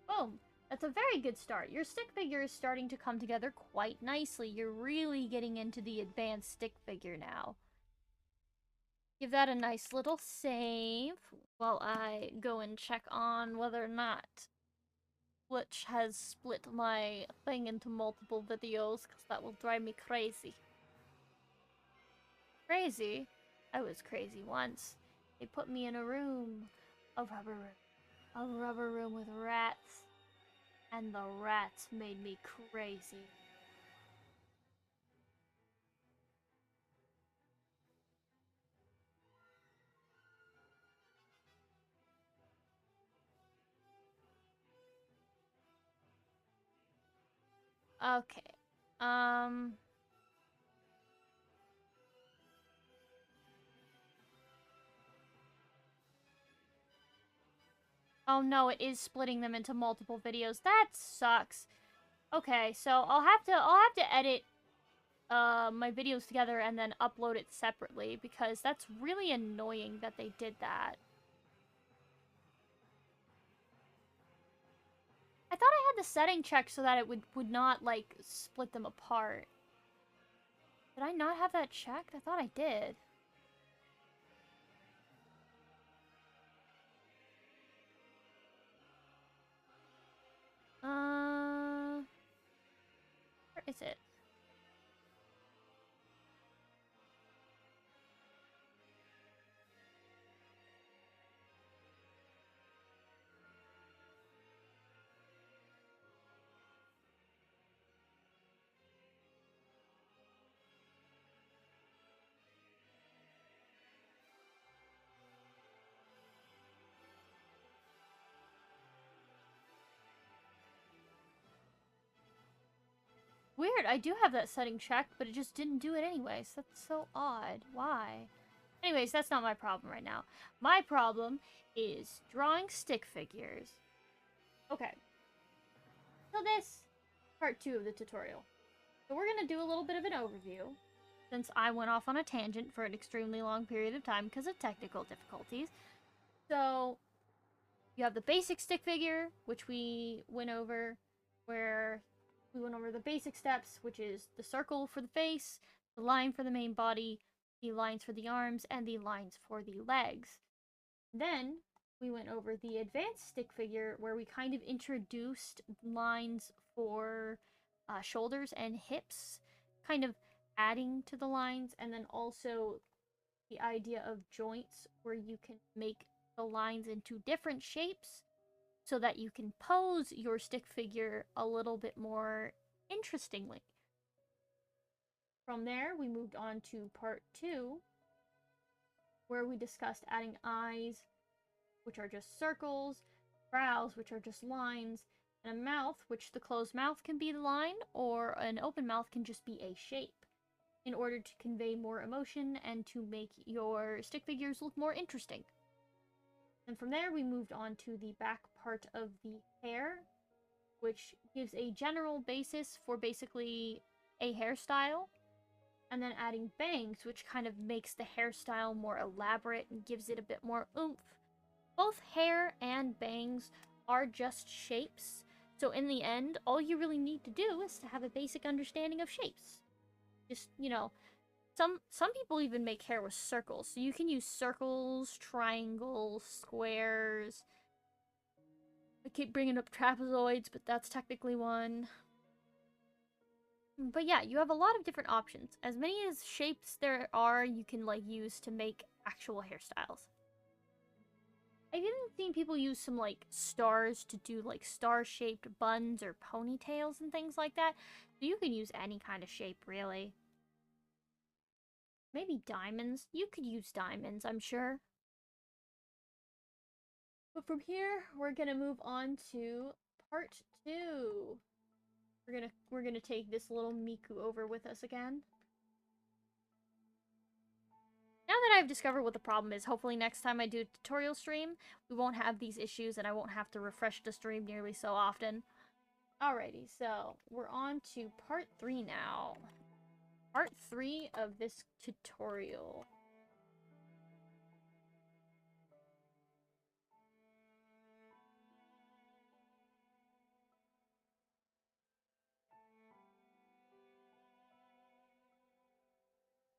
Boom. That's a very good start. Your stick figure is starting to come together quite nicely. You're really getting into the advanced stick figure now. Give that a nice little save while I go and check on whether or not Glitch has split my thing into multiple videos, because that will drive me crazy. Crazy? I was crazy once. They put me in a room. A rubber room with rats. And the rats made me crazy. Okay. Oh no, it is splitting them into multiple videos. That sucks. Okay, so I'll have to edit my videos together and then upload it separately because that's really annoying that they did that. I thought I had the setting checked so that it would not like split them apart. Did I not have that checked? I thought I did. Where is it? Weird, I do have that setting checked, but it just didn't do it anyways. That's so odd. Why? Anyways, that's not my problem right now. My problem is drawing stick figures. Okay. So this, part 2 of the tutorial. So we're going to do a little bit of an overview, since I went off on a tangent for an extremely long period of time because of technical difficulties. So, you have the basic stick figure, which we went over, where we went over the basic steps, which is the circle for the face, the line for the main body, the lines for the arms, and the lines for the legs. Then we went over the advanced stick figure, where we kind of introduced lines for shoulders and hips, kind of adding to the lines, and then also the idea of joints, where you can make the lines into different shapes so that you can pose your stick figure a little bit more interestingly. From there, we moved on to part 2, where we discussed adding eyes, which are just circles, brows, which are just lines, and a mouth, which the closed mouth can be the line, or an open mouth can just be a shape, in order to convey more emotion and to make your stick figures look more interesting. And from there, we moved on to the back part of the hair, which gives a general basis for basically a hairstyle, and then adding bangs, which kind of makes the hairstyle more elaborate and gives it a bit more oomph. Both hair and bangs are just shapes, so in the end, all you really need to do is to have a basic understanding of shapes. Just, you know, some people even make hair with circles, so you can use circles, triangles, squares. I keep bringing up trapezoids, but that's technically one. But yeah, you have a lot of different options. As many as shapes there are, you can like use to make actual hairstyles. I've even seen people use some like stars to do like star-shaped buns or ponytails and things like that. So you can use any kind of shape, really. Maybe diamonds. You could use diamonds, I'm sure. But from here, we're gonna move on to part 2. We're gonna take this little Miku over with us again. Now that I've discovered what the problem is, hopefully next time I do a tutorial stream, we won't have these issues and I won't have to refresh the stream nearly so often. Alrighty, so we're on to part 3 now. Part 3 of this tutorial.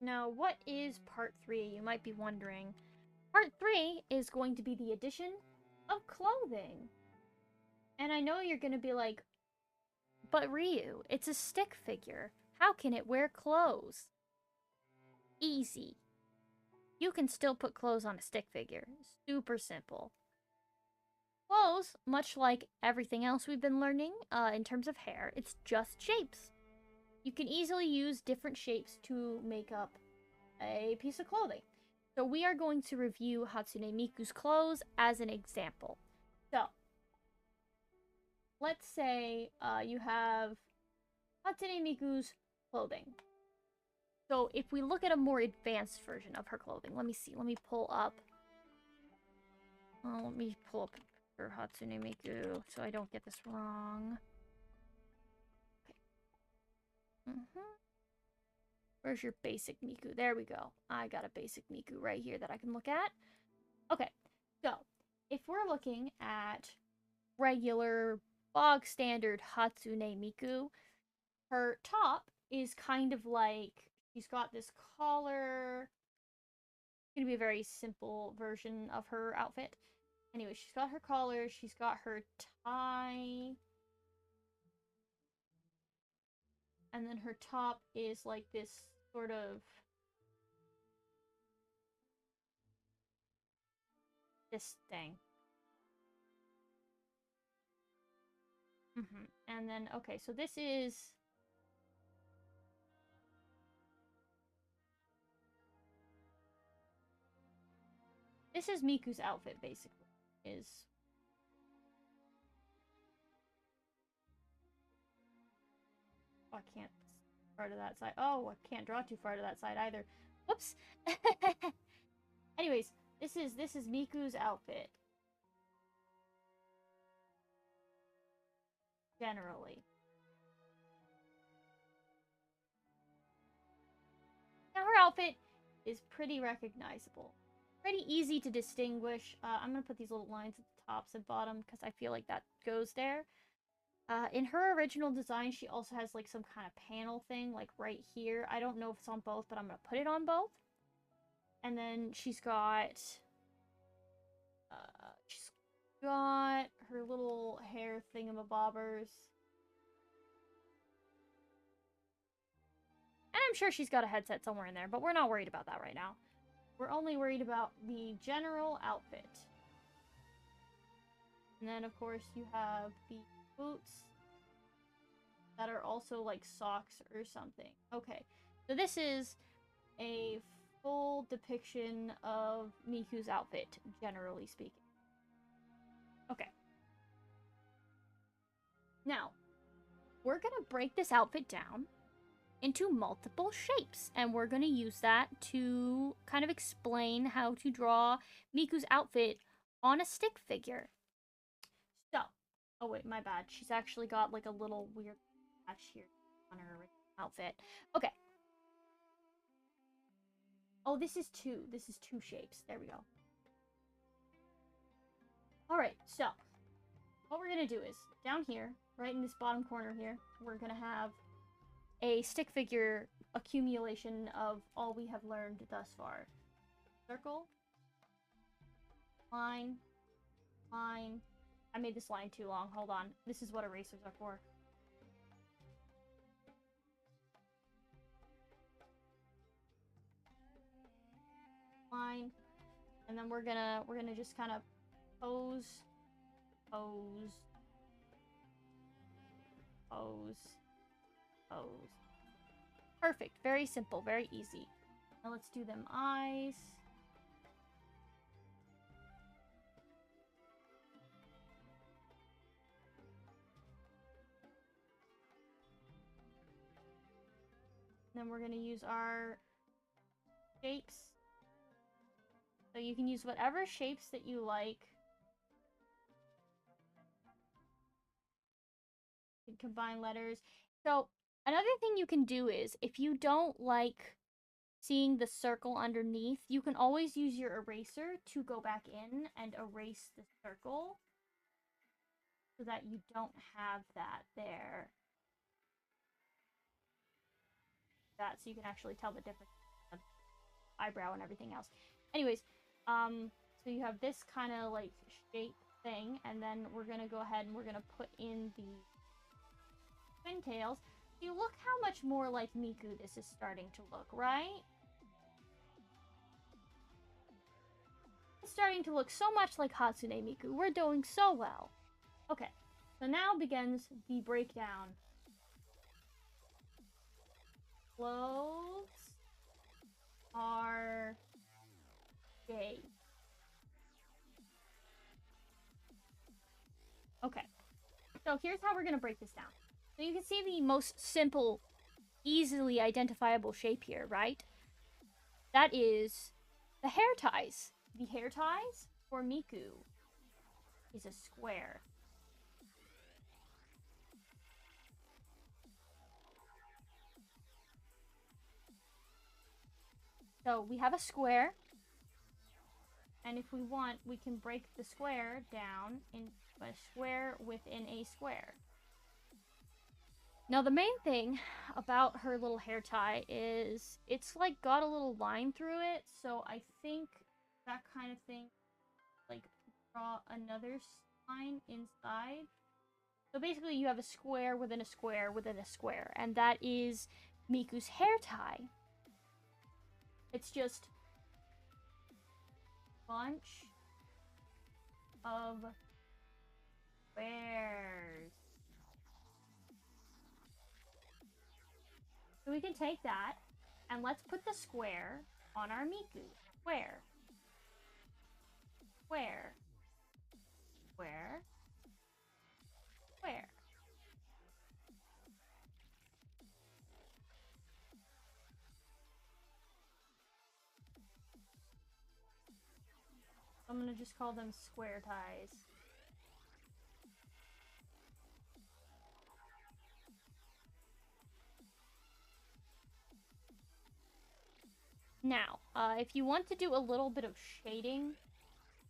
Now, what is part 3? You might be wondering. Part 3 is going to be the addition of clothing. And I know you're going to be like, but Ryu, it's a stick figure. How can it wear clothes? Easy. You can still put clothes on a stick figure. Super simple. Clothes, much like everything else we've been learning in terms of hair, it's just shapes. You can easily use different shapes to make up a piece of clothing. So we are going to review Hatsune Miku's clothes as an example. So, let's say you have Hatsune Miku's clothing. So if we look at a more advanced version of her clothing, let me see. Let me pull up. Oh, let me pull up her Hatsune Miku so I don't get this wrong. Okay. Where's your basic Miku? There we go. I got a basic Miku right here that I can look at. Okay, so if we're looking at regular bog standard Hatsune Miku, her top is kind of like she's got this collar. It's gonna be a very simple version of her outfit. Anyway, she's got her collar, she's got her tie, and then her top is like this sort of this thing. And then, okay, so this is Miku's outfit, basically. Oh, I can't far to that side. Oh, I can't draw too far to that side either. Whoops. Anyways, this is Miku's outfit. Generally. Now her outfit is pretty recognizable. Pretty easy to distinguish. I'm going to put these little lines at the tops and bottom because I feel like that goes there. In her original design, she also has like some kind of panel thing like right here. I don't know if it's on both, but I'm going to put it on both. And then she's got her little hair thingamabobbers. And I'm sure she's got a headset somewhere in there, but we're not worried about that right now. We're only worried about the general outfit. And then, of course, you have the boots that are also like socks or something. Okay, so this is a full depiction of Miku's outfit, generally speaking. Okay. Now, we're gonna break this outfit down into multiple shapes, and we're going to use that to kind of explain how to draw Miku's outfit on a stick figure. So, oh wait, my bad. She's actually got like a little weird patch here on her outfit. Okay. Oh, this is two. This is two shapes. There we go. Alright, so what we're going to do is down here, right in this bottom corner here, we're going to have a stick figure accumulation of all we have learned thus far. Circle. Line. Line. I made this line too long. Hold on. This is what erasers are for. Line. And then we're gonna just kind of pose. Pose. Pose. Pose. Perfect. Very simple. Very easy. Now let's do them eyes. And then we're going to use our shapes. So you can use whatever shapes that you like. You can combine letters. So another thing you can do is, if you don't like seeing the circle underneath, you can always use your eraser to go back in and erase the circle so that you don't have that there. That, so you can actually tell the difference in the eyebrow and everything else. Anyways, so you have this kind of like shape thing, and then we're gonna go ahead and we're gonna put in the twin tails. See, look how much more like Miku this is starting to look, right? It's starting to look so much like Hatsune Miku. We're doing so well. Okay, so now begins the breakdown. Clothes are gay. Okay, so here's how we're gonna break this down. So you can see the most simple, easily identifiable shape here, right? That is the hair ties. The hair ties for Miku is a square. So we have a square, and if we want, we can break the square down into a square within a square. Now, the main thing about her little hair tie is it's like got a little line through it, so I think that kind of thing, like draw another line inside. So basically, you have a square within a square within a square, and that is Miku's hair tie. It's just a bunch of squares. So we can take that, and let's put the square on our Miku. Square. Square. Square. Square. I'm gonna just call them square ties. Now, if you want to do a little bit of shading,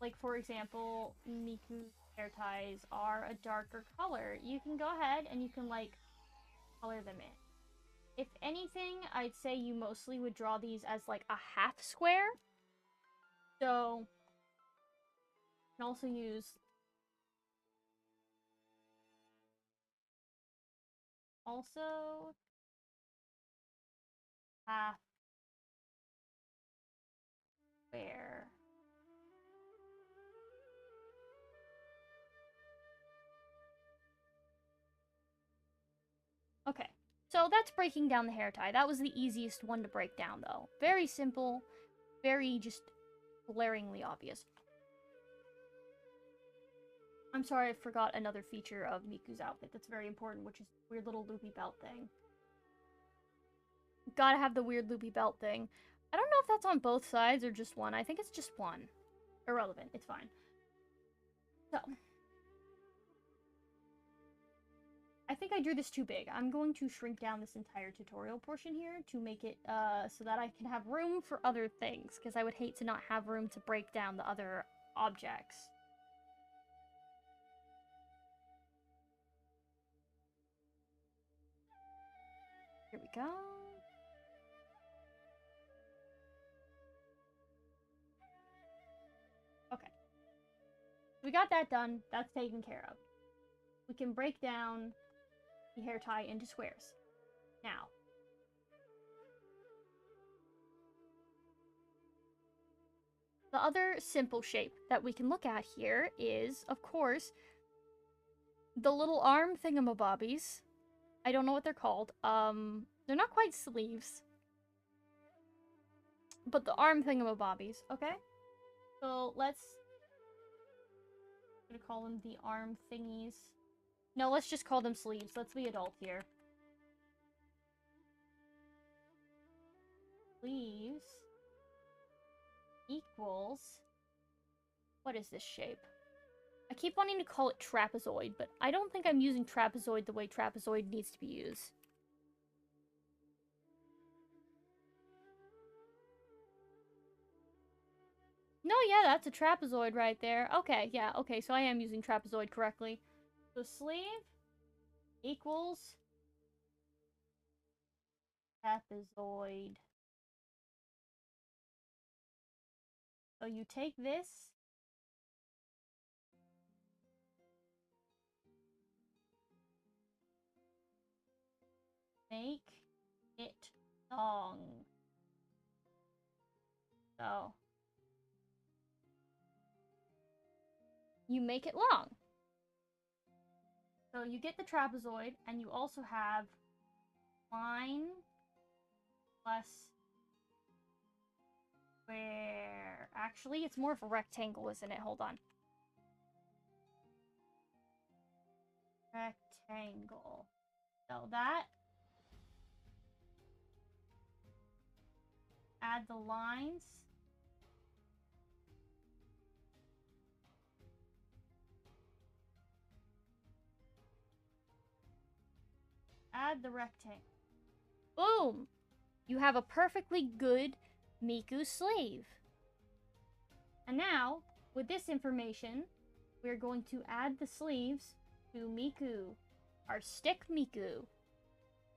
like for example, Miku's hair ties are a darker color, you can go ahead and you can like color them in. If anything, I'd say you mostly would draw these as like a half square. So, you can also use half square. Okay, so that's breaking down the hair tie. That was the easiest one to break down, though. Very simple, very just glaringly obvious. I'm sorry, I forgot another feature of Miku's outfit that's very important, which is the weird little loopy belt thing. Gotta have the weird loopy belt thing. I don't know if that's on both sides or just one. I think it's just one. Irrelevant. It's fine. So, I think I drew this too big. I'm going to shrink down this entire tutorial portion here to make it so that I can have room for other things, because I would hate to not have room to break down the other objects. Here we go. Okay. We got that done. That's taken care of. We can break down the hair tie into squares. Now, the other simple shape that we can look at here is, of course, the little arm thingamabobbies. I don't know what they're called. They're not quite sleeves. But the arm thingamabobbies, okay? So I'm gonna call them the arm thingies. No, let's just call them sleeves. Let's be adult here. Sleeves equals... What is this shape? I keep wanting to call it trapezoid, but I don't think I'm using trapezoid the way trapezoid needs to be used. No, yeah, that's a trapezoid right there. Okay, yeah, okay, so I am using trapezoid correctly. So sleeve equals trapezoid. So you take this, make it long. So you make it long. So you get the trapezoid, and you also have line plus square. Actually, it's more of a rectangle, isn't it? Hold on. Rectangle. So that. Add the lines. Add the rectangle. Boom! You have a perfectly good Miku sleeve. And now, with this information, we're going to add the sleeves to Miku, our stick Miku.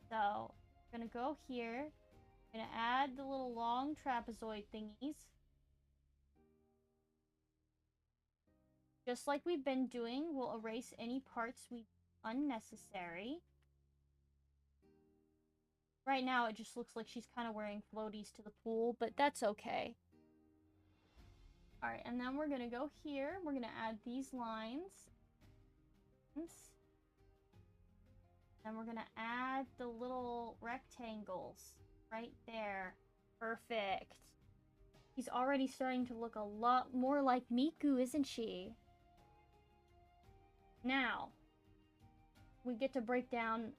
So, we're gonna go here. I'm gonna add the little long trapezoid thingies. Just like we've been doing, we'll erase any parts we unnecessary. Right now, it just looks like she's kind of wearing floaties to the pool, but that's okay. Alright, and then we're gonna go here. We're gonna add these lines. Then we're gonna add the little rectangles right there. Perfect. She's already starting to look a lot more like Miku, isn't she? Now, we get to break down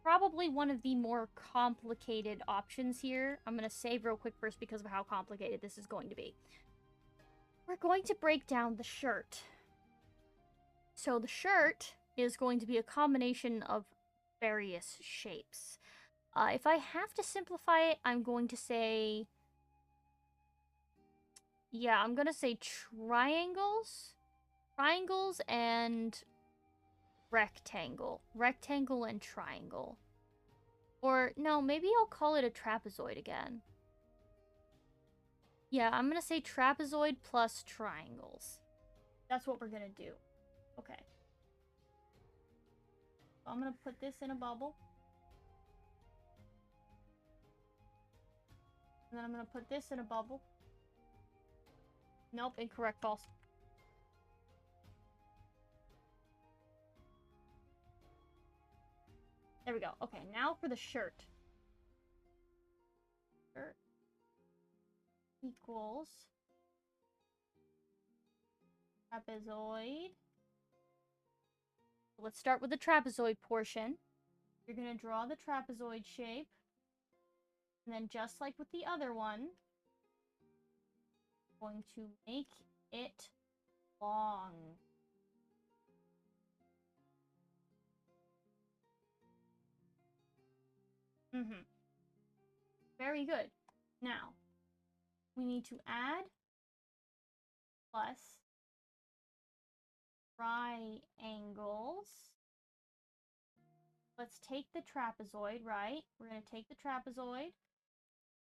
probably one of the more complicated options here. I'm going to save real quick first because of how complicated this is going to be. We're going to break down the shirt. So the shirt is going to be a combination of various shapes. If I have to simplify it, I'm going to say... Yeah, I'm going to say triangles. Triangles and rectangle. Rectangle and triangle. Or, no, maybe I'll call it a trapezoid again. Yeah, I'm gonna say trapezoid plus triangles. That's what we're gonna do. Okay. So I'm gonna put this in a bubble. And then I'm gonna put this in a bubble. Nope, incorrect, false. There we go. Okay, now for the shirt. Shirt equals trapezoid. Let's start with the trapezoid portion. You're going to draw the trapezoid shape. And then just like with the other one, I'm going to make it long. Very good. Now, we need to add plus triangles. Let's take the trapezoid, right? We're going to take the trapezoid,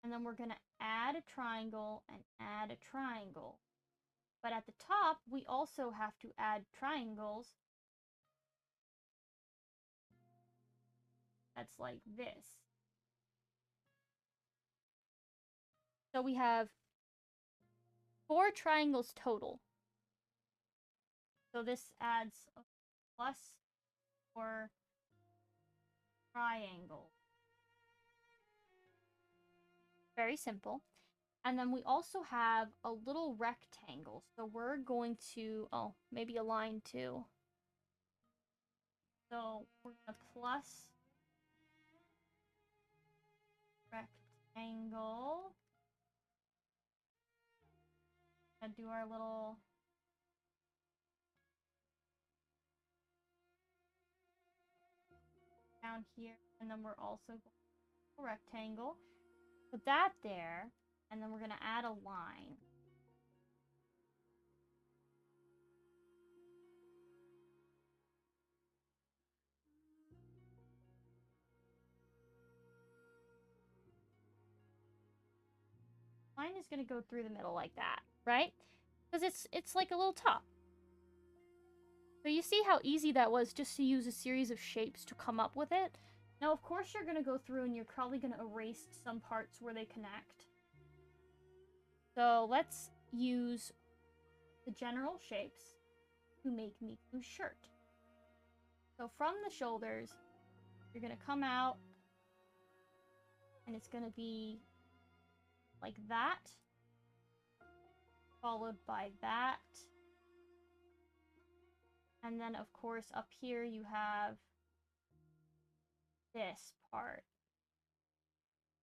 and then we're going to add a triangle and add a triangle. But at the top, we also have to add triangles. That's like this. So we have 4 triangles total. So this adds a plus for triangle. Very simple. And then we also have a little rectangle. So we're going to, oh, maybe a line too. So we're going to plus rectangle. And do our little down here. And then we're also going to rectangle. Put that there. And then we're going to add a line. Line is going to go through the middle like that, right? Because it's like a little top. So you see how easy that was just to use a series of shapes to come up with it? Now, of course, you're going to go through and you're probably going to erase some parts where they connect. So let's use the general shapes to make Miku's shirt. So from the shoulders, you're going to come out and it's going to be like that, followed by that. And then, of course, up here you have this part.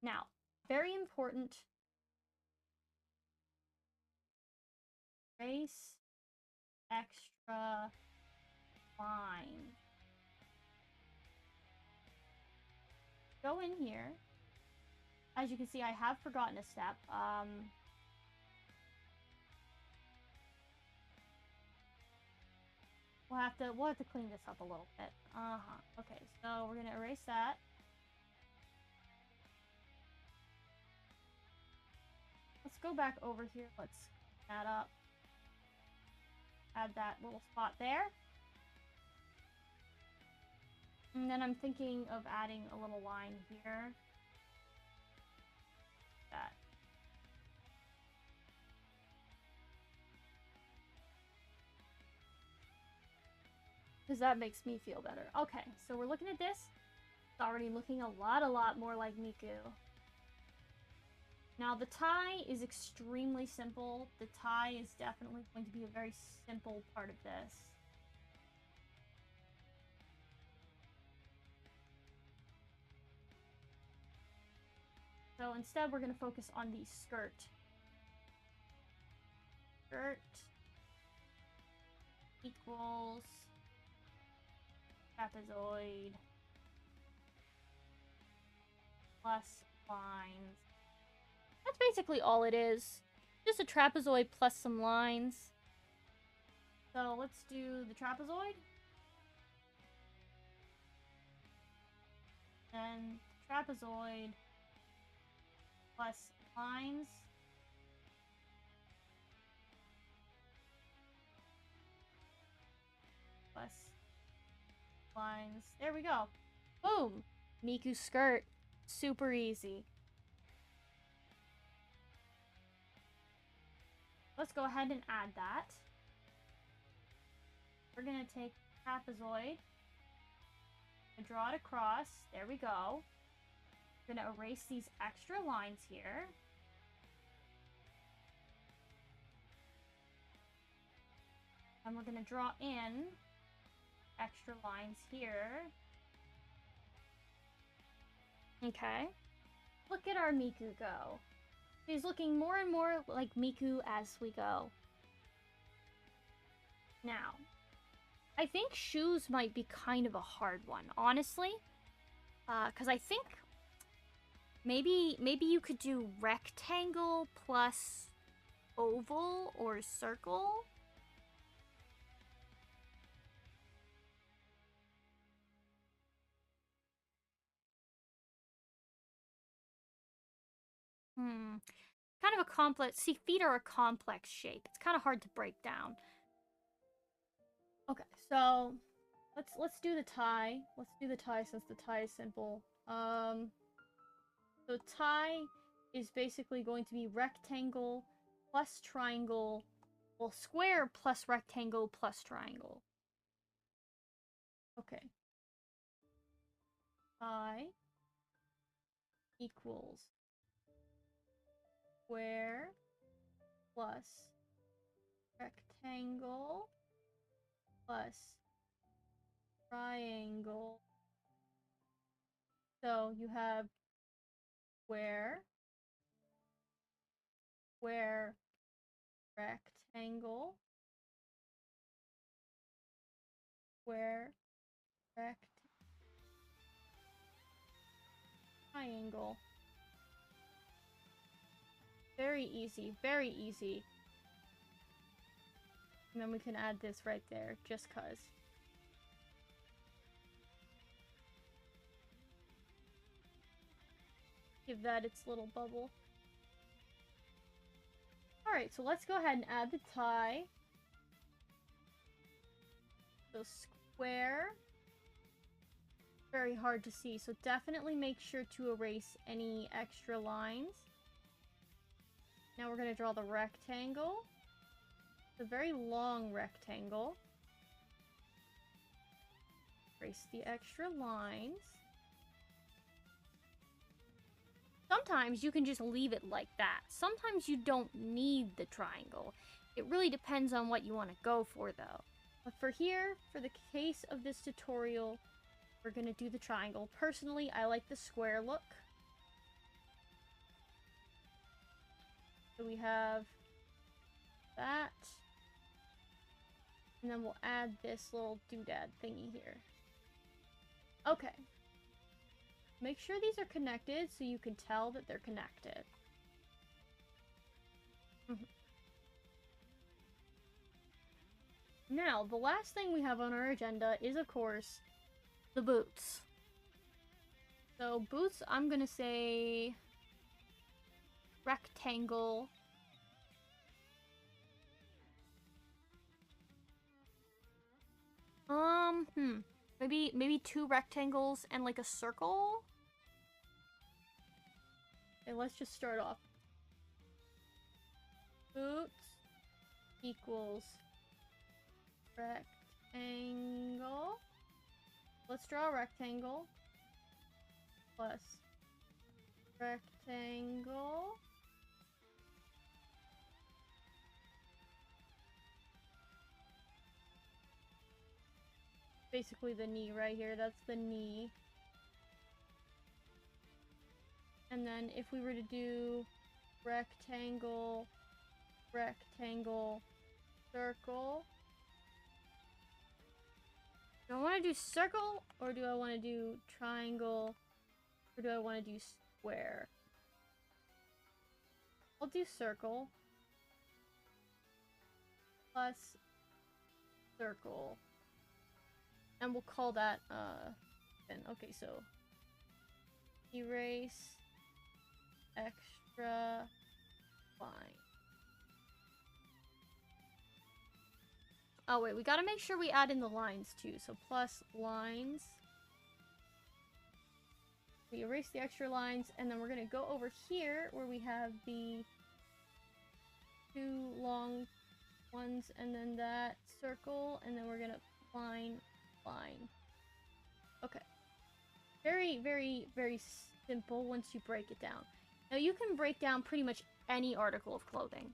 Now, very important. Trace extra line. Go in here. As you can see, I have forgotten a step. We'll have to clean this up a little bit. Okay, so we're gonna erase that. Let's go back over here. Let's clean that up. Add that little spot there. And then I'm thinking of adding a little line here. That. Because that makes me feel better. Okay, so we're looking at this. It's already looking a lot more like Miku. Now, the tie is extremely simple. The tie is definitely going to be a very simple part of this. So instead, we're going to focus on the skirt. Skirt equals trapezoid plus lines. That's basically all it is. Just a trapezoid plus some lines. So let's do the trapezoid. Then trapezoid plus lines. Plus lines. There we go. Boom! Miku skirt. Super easy. Let's go ahead and add that. We're going to take trapezoid and draw it across. There we go. We're going to erase these extra lines here. And we're going to draw in extra lines here. Okay. Look at our Miku go. He's looking more and more like Miku as we go. Now, I think shoes might be kind of a hard one, honestly. Because I think maybe you could do rectangle plus oval or circle. Kind of a complex... See, feet are a complex shape. It's kind of hard to break down. Okay, so let's do the tie. Let's do the tie since the tie is simple. So tie is basically going to be rectangle plus triangle. Well, square plus rectangle plus triangle. Okay. Tie equals square plus rectangle plus triangle. So you have square, rectangle, square, triangle. Very easy, very easy. And then we can add this right there, just cuz. Give that its little bubble. Alright, so let's go ahead and add the tie. So square. Very hard to see, so definitely make sure to erase any extra lines. Now we're going to draw the rectangle. It's a very long rectangle. Erase the extra lines. Sometimes you can just leave it like that. Sometimes you don't need the triangle. It really depends on what you want to go for, though. But for here, for the case of this tutorial, we're gonna do the triangle. Personally, I like the square look. So we have that. And then we'll add this little doodad thingy here. Okay. Make sure these are connected so you can tell that they're connected. Now, the last thing we have on our agenda is, of course, the boots. So, boots, I'm gonna say rectangle. Maybe 2 rectangles and like a circle? Okay, let's just start off. Boots equals rectangle. Let's draw a rectangle. Plus rectangle. Basically the knee right here, that's the knee. And then if we were to do rectangle, rectangle, circle. Do I want to do circle, or do I want to do triangle, or do I want to do square? I'll do circle. Plus circle. And we'll call that, okay, so erase extra line. Oh wait, we gotta make sure we add in the lines too. So plus lines. We erase the extra lines, and then we're gonna go over here where we have the 2 long ones, and then that circle, and then we're gonna line. Okay. Very, very, very simple once you break it down. Now you can break down pretty much any article of clothing.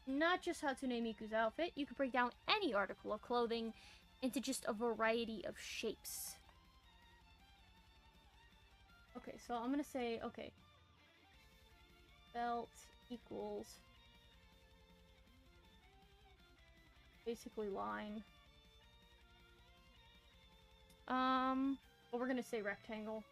Not just Hatsune Miku's outfit, you can break down any article of clothing into just a variety of shapes. Okay, so I'm gonna say, okay, belt equals basically line. Well, we're gonna say rectangle.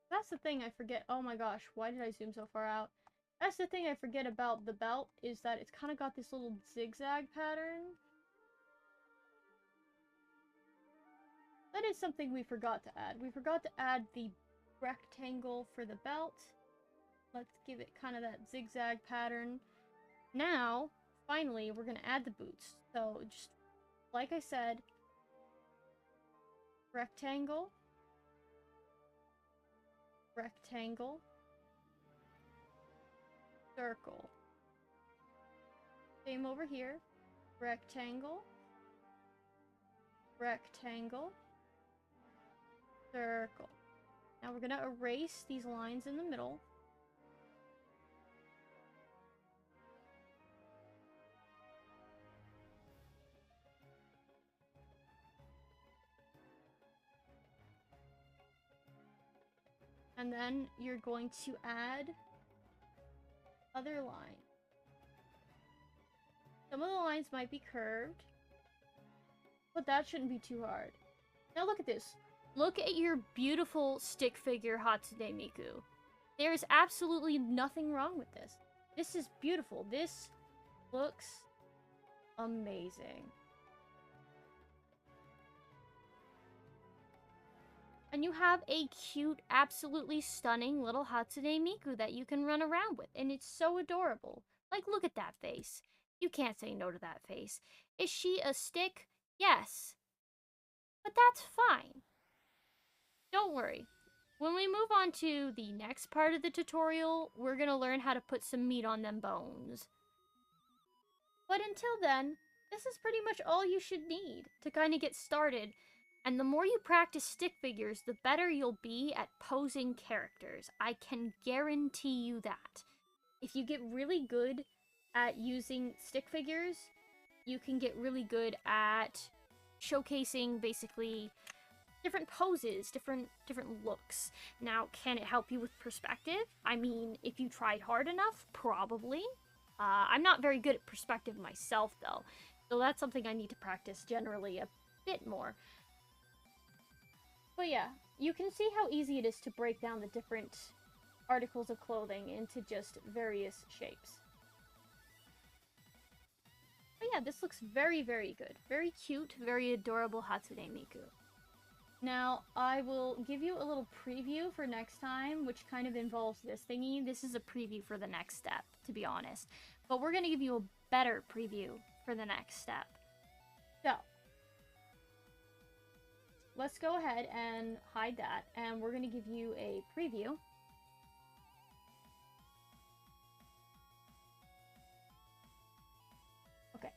That's the thing I forget. Oh my gosh, why did I zoom so far out? That's the thing I forget about the belt, is that it's kind of got this little zigzag pattern. That is something we forgot to add. We forgot to add the rectangle for the belt. Let's give it kind of that zigzag pattern. Now, finally, we're going to add the boots. So, just like I said, rectangle, rectangle, circle. Same over here. Rectangle, rectangle, circle. Now we're gonna erase these lines in the middle. And then you're going to add other lines. Some of the lines might be curved, but that shouldn't be too hard. Now look at this. Look at your beautiful stick figure Hatsune Miku. There is absolutely nothing wrong with this. This is beautiful. This looks amazing. And you have a cute, absolutely stunning little Hatsune Miku that you can run around with. And it's so adorable. Like, look at that face. You can't say no to that face. Is she a stick? Yes. But that's fine. Don't worry. When we move on to the next part of the tutorial, we're gonna learn how to put some meat on them bones. But until then, this is pretty much all you should need to kind of get started And the more you practice stick figures, the better you'll be at posing characters. I can guarantee you that. If you get really good at using stick figures, you can get really good at showcasing basically different poses, different looks. Now, can it help you with perspective? I mean, if you tried hard enough, probably. I'm not very good at perspective myself, though, so that's something I need to practice generally a bit more. But yeah, you can see how easy it is to break down the different articles of clothing into just various shapes. But yeah, this looks very, very good. Very cute, very adorable Hatsune Miku. Now, I will give you a little preview for next time, which kind of involves this thingy. This is a preview for the next step, to be honest. But we're going to give you a better preview for the next step. So, let's go ahead and hide that, and we're going to give you a preview. Okay.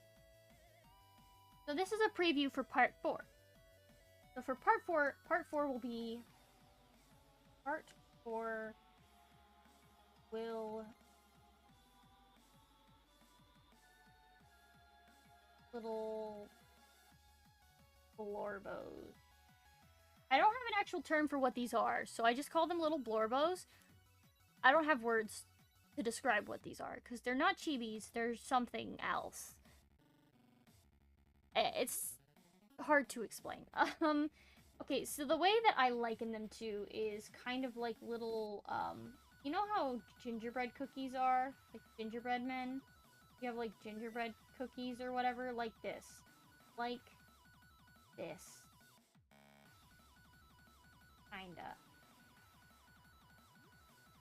So this is a preview for part 4. So for part 4 will be... Part 4 will... Little... Blorbos. I don't have an actual term for what these are, so I just call them little blorbos. I don't have words to describe what these are, because they're not chibis, they're something else. It's hard to explain. Okay, so the way that I liken them to is kind of like little, you know how gingerbread cookies are? Like gingerbread men? You have like gingerbread cookies or whatever, like this. Like this. Kinda.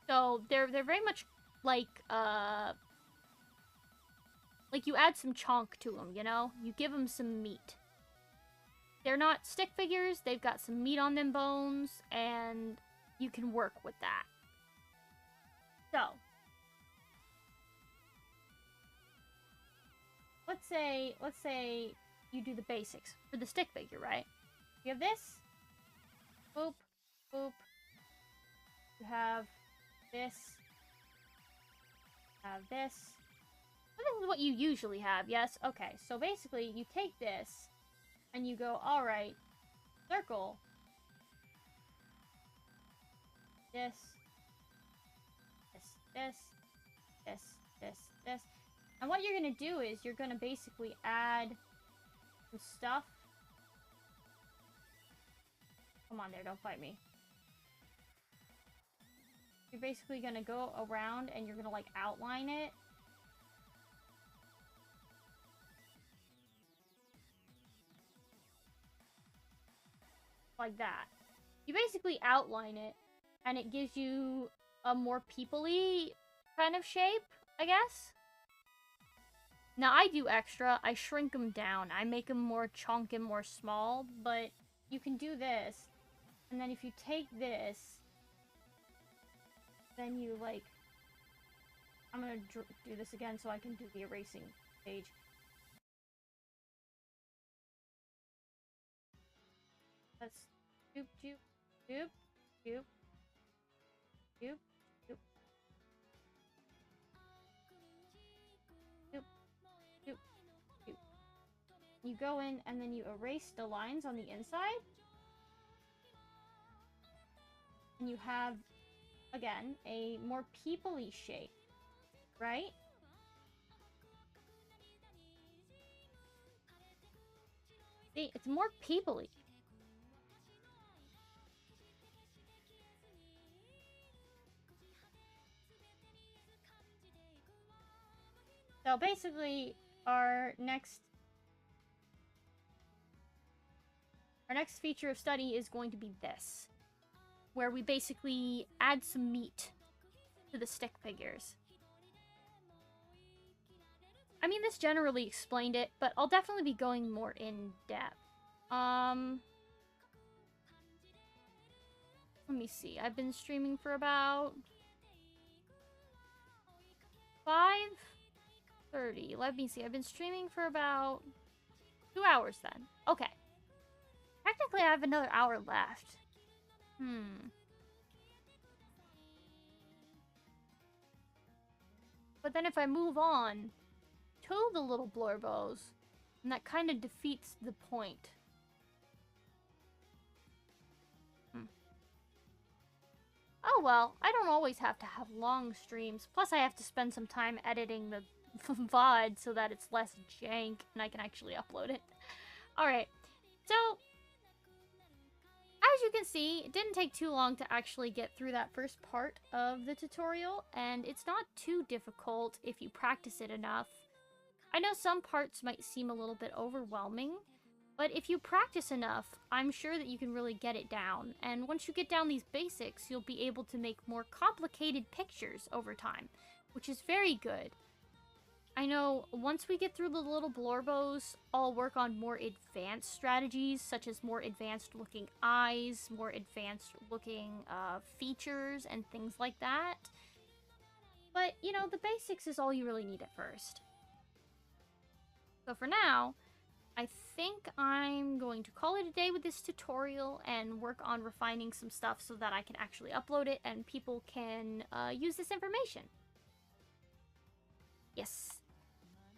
So they're very much like you add some chonk to them, you know? You give them some meat. They're not stick figures, they've got some meat on them bones, and you can work with that. So, let's say you do the basics for the stick figure, right? You have this, boop, boop. You have this, have this. So this is what you usually have, yes? Okay, so basically you take this, and you go, alright, circle, this, this. And what you're going to do is you're going to basically add some stuff. Come on there, don't fight me. You're basically going to go around and you're going to like outline it. Like that. You basically outline it, and it gives you a more people-y kind of shape, I guess. Now, I do extra. I shrink them down. I make them more chunk and more small, but you can do this, and then if you take this, then you, like... I'm gonna do this again so I can do the erasing page. Let's doop, doop, doop, doop, doop, doop, doop, doop, doop. You go in and then you erase the lines on the inside. And you have, again, a more people-y shape, right? See, it's more people-y. So basically, our next feature of study is going to be this, where we basically add some meat to the stick figures. I mean, this generally explained it, but I'll definitely be going more in depth. Let me see. I've been streaming for about 5:30. Let me see. I've been streaming for about 2 hours then. Okay. technically I have another hour left. But then if I move on to the little blorbos, and that kind of defeats the point. Oh well, I don't always have to have long streams. Plus I have to spend some time editing the VOD so that it's less jank and I can actually upload it. Alright, so as you can see, it didn't take too long to actually get through that first part of the tutorial, and it's not too difficult if you practice it enough. I know some parts might seem a little bit overwhelming, but if you practice enough, I'm sure that you can really get it down. And once you get down these basics, you'll be able to make more complicated pictures over time, which is very good. I know once we get through the little blorbos, I'll work on more advanced strategies, such as more advanced looking eyes, more advanced looking features, and things like that. But, you know, the basics is all you really need at first. So for now, I think I'm going to call it a day with this tutorial and work on refining some stuff so that I can actually upload it and people can use this information. Yes.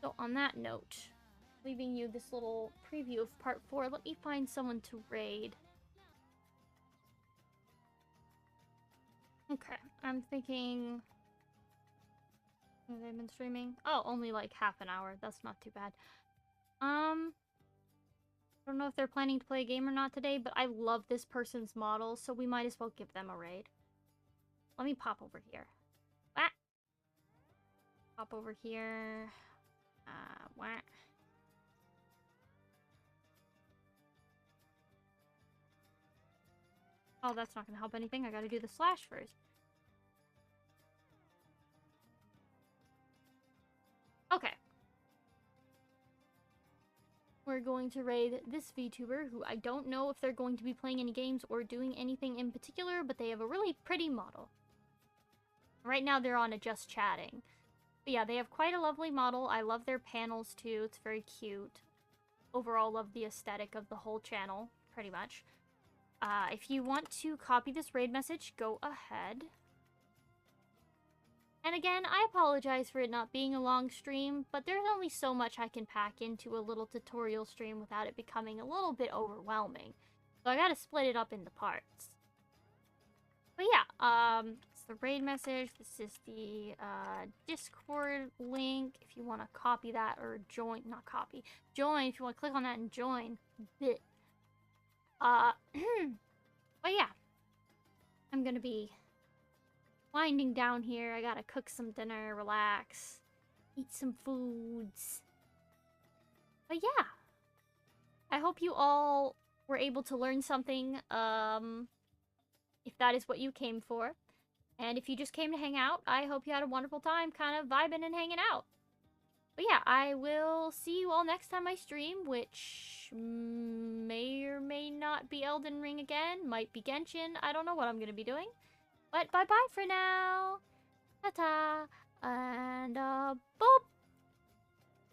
So on that note, leaving you this little preview of part 4, let me find someone to raid. Okay, I'm thinking... Have they been streaming? Oh, only like half an hour. That's not too bad. I don't know if they're planning to play a game or not today, but I love this person's model, so we might as well give them a raid. Let me pop over here. Ah! Pop over here. What? Oh, that's not gonna help anything. I gotta do the slash first. Okay. We're going to raid this VTuber, who I don't know if they're going to be playing any games or doing anything in particular, but they have a really pretty model. Right now they're on a just chatting. But yeah, they have quite a lovely model. I love their panels too. It's very cute. Overall, love the aesthetic of the whole channel, pretty much. If you want to copy this raid message, go ahead. And again, I apologize for it not being a long stream, but there's only so much I can pack into a little tutorial stream without it becoming a little bit overwhelming. So I gotta split it up into parts. But yeah, it's the raid message. This is the Discord link if you want to copy that or join. Not copy. Join if you want to click on that and join. But yeah. I'm gonna be winding down here. I gotta cook some dinner, relax, eat some foods. But yeah. I hope you all were able to learn something, if that is what you came for. And if you just came to hang out, I hope you had a wonderful time kind of vibing and hanging out. But yeah, I will see you all next time I stream, which may or may not be Elden Ring again. Might be Genshin. I don't know what I'm going to be doing. But bye-bye for now. Ta-ta. And, boop.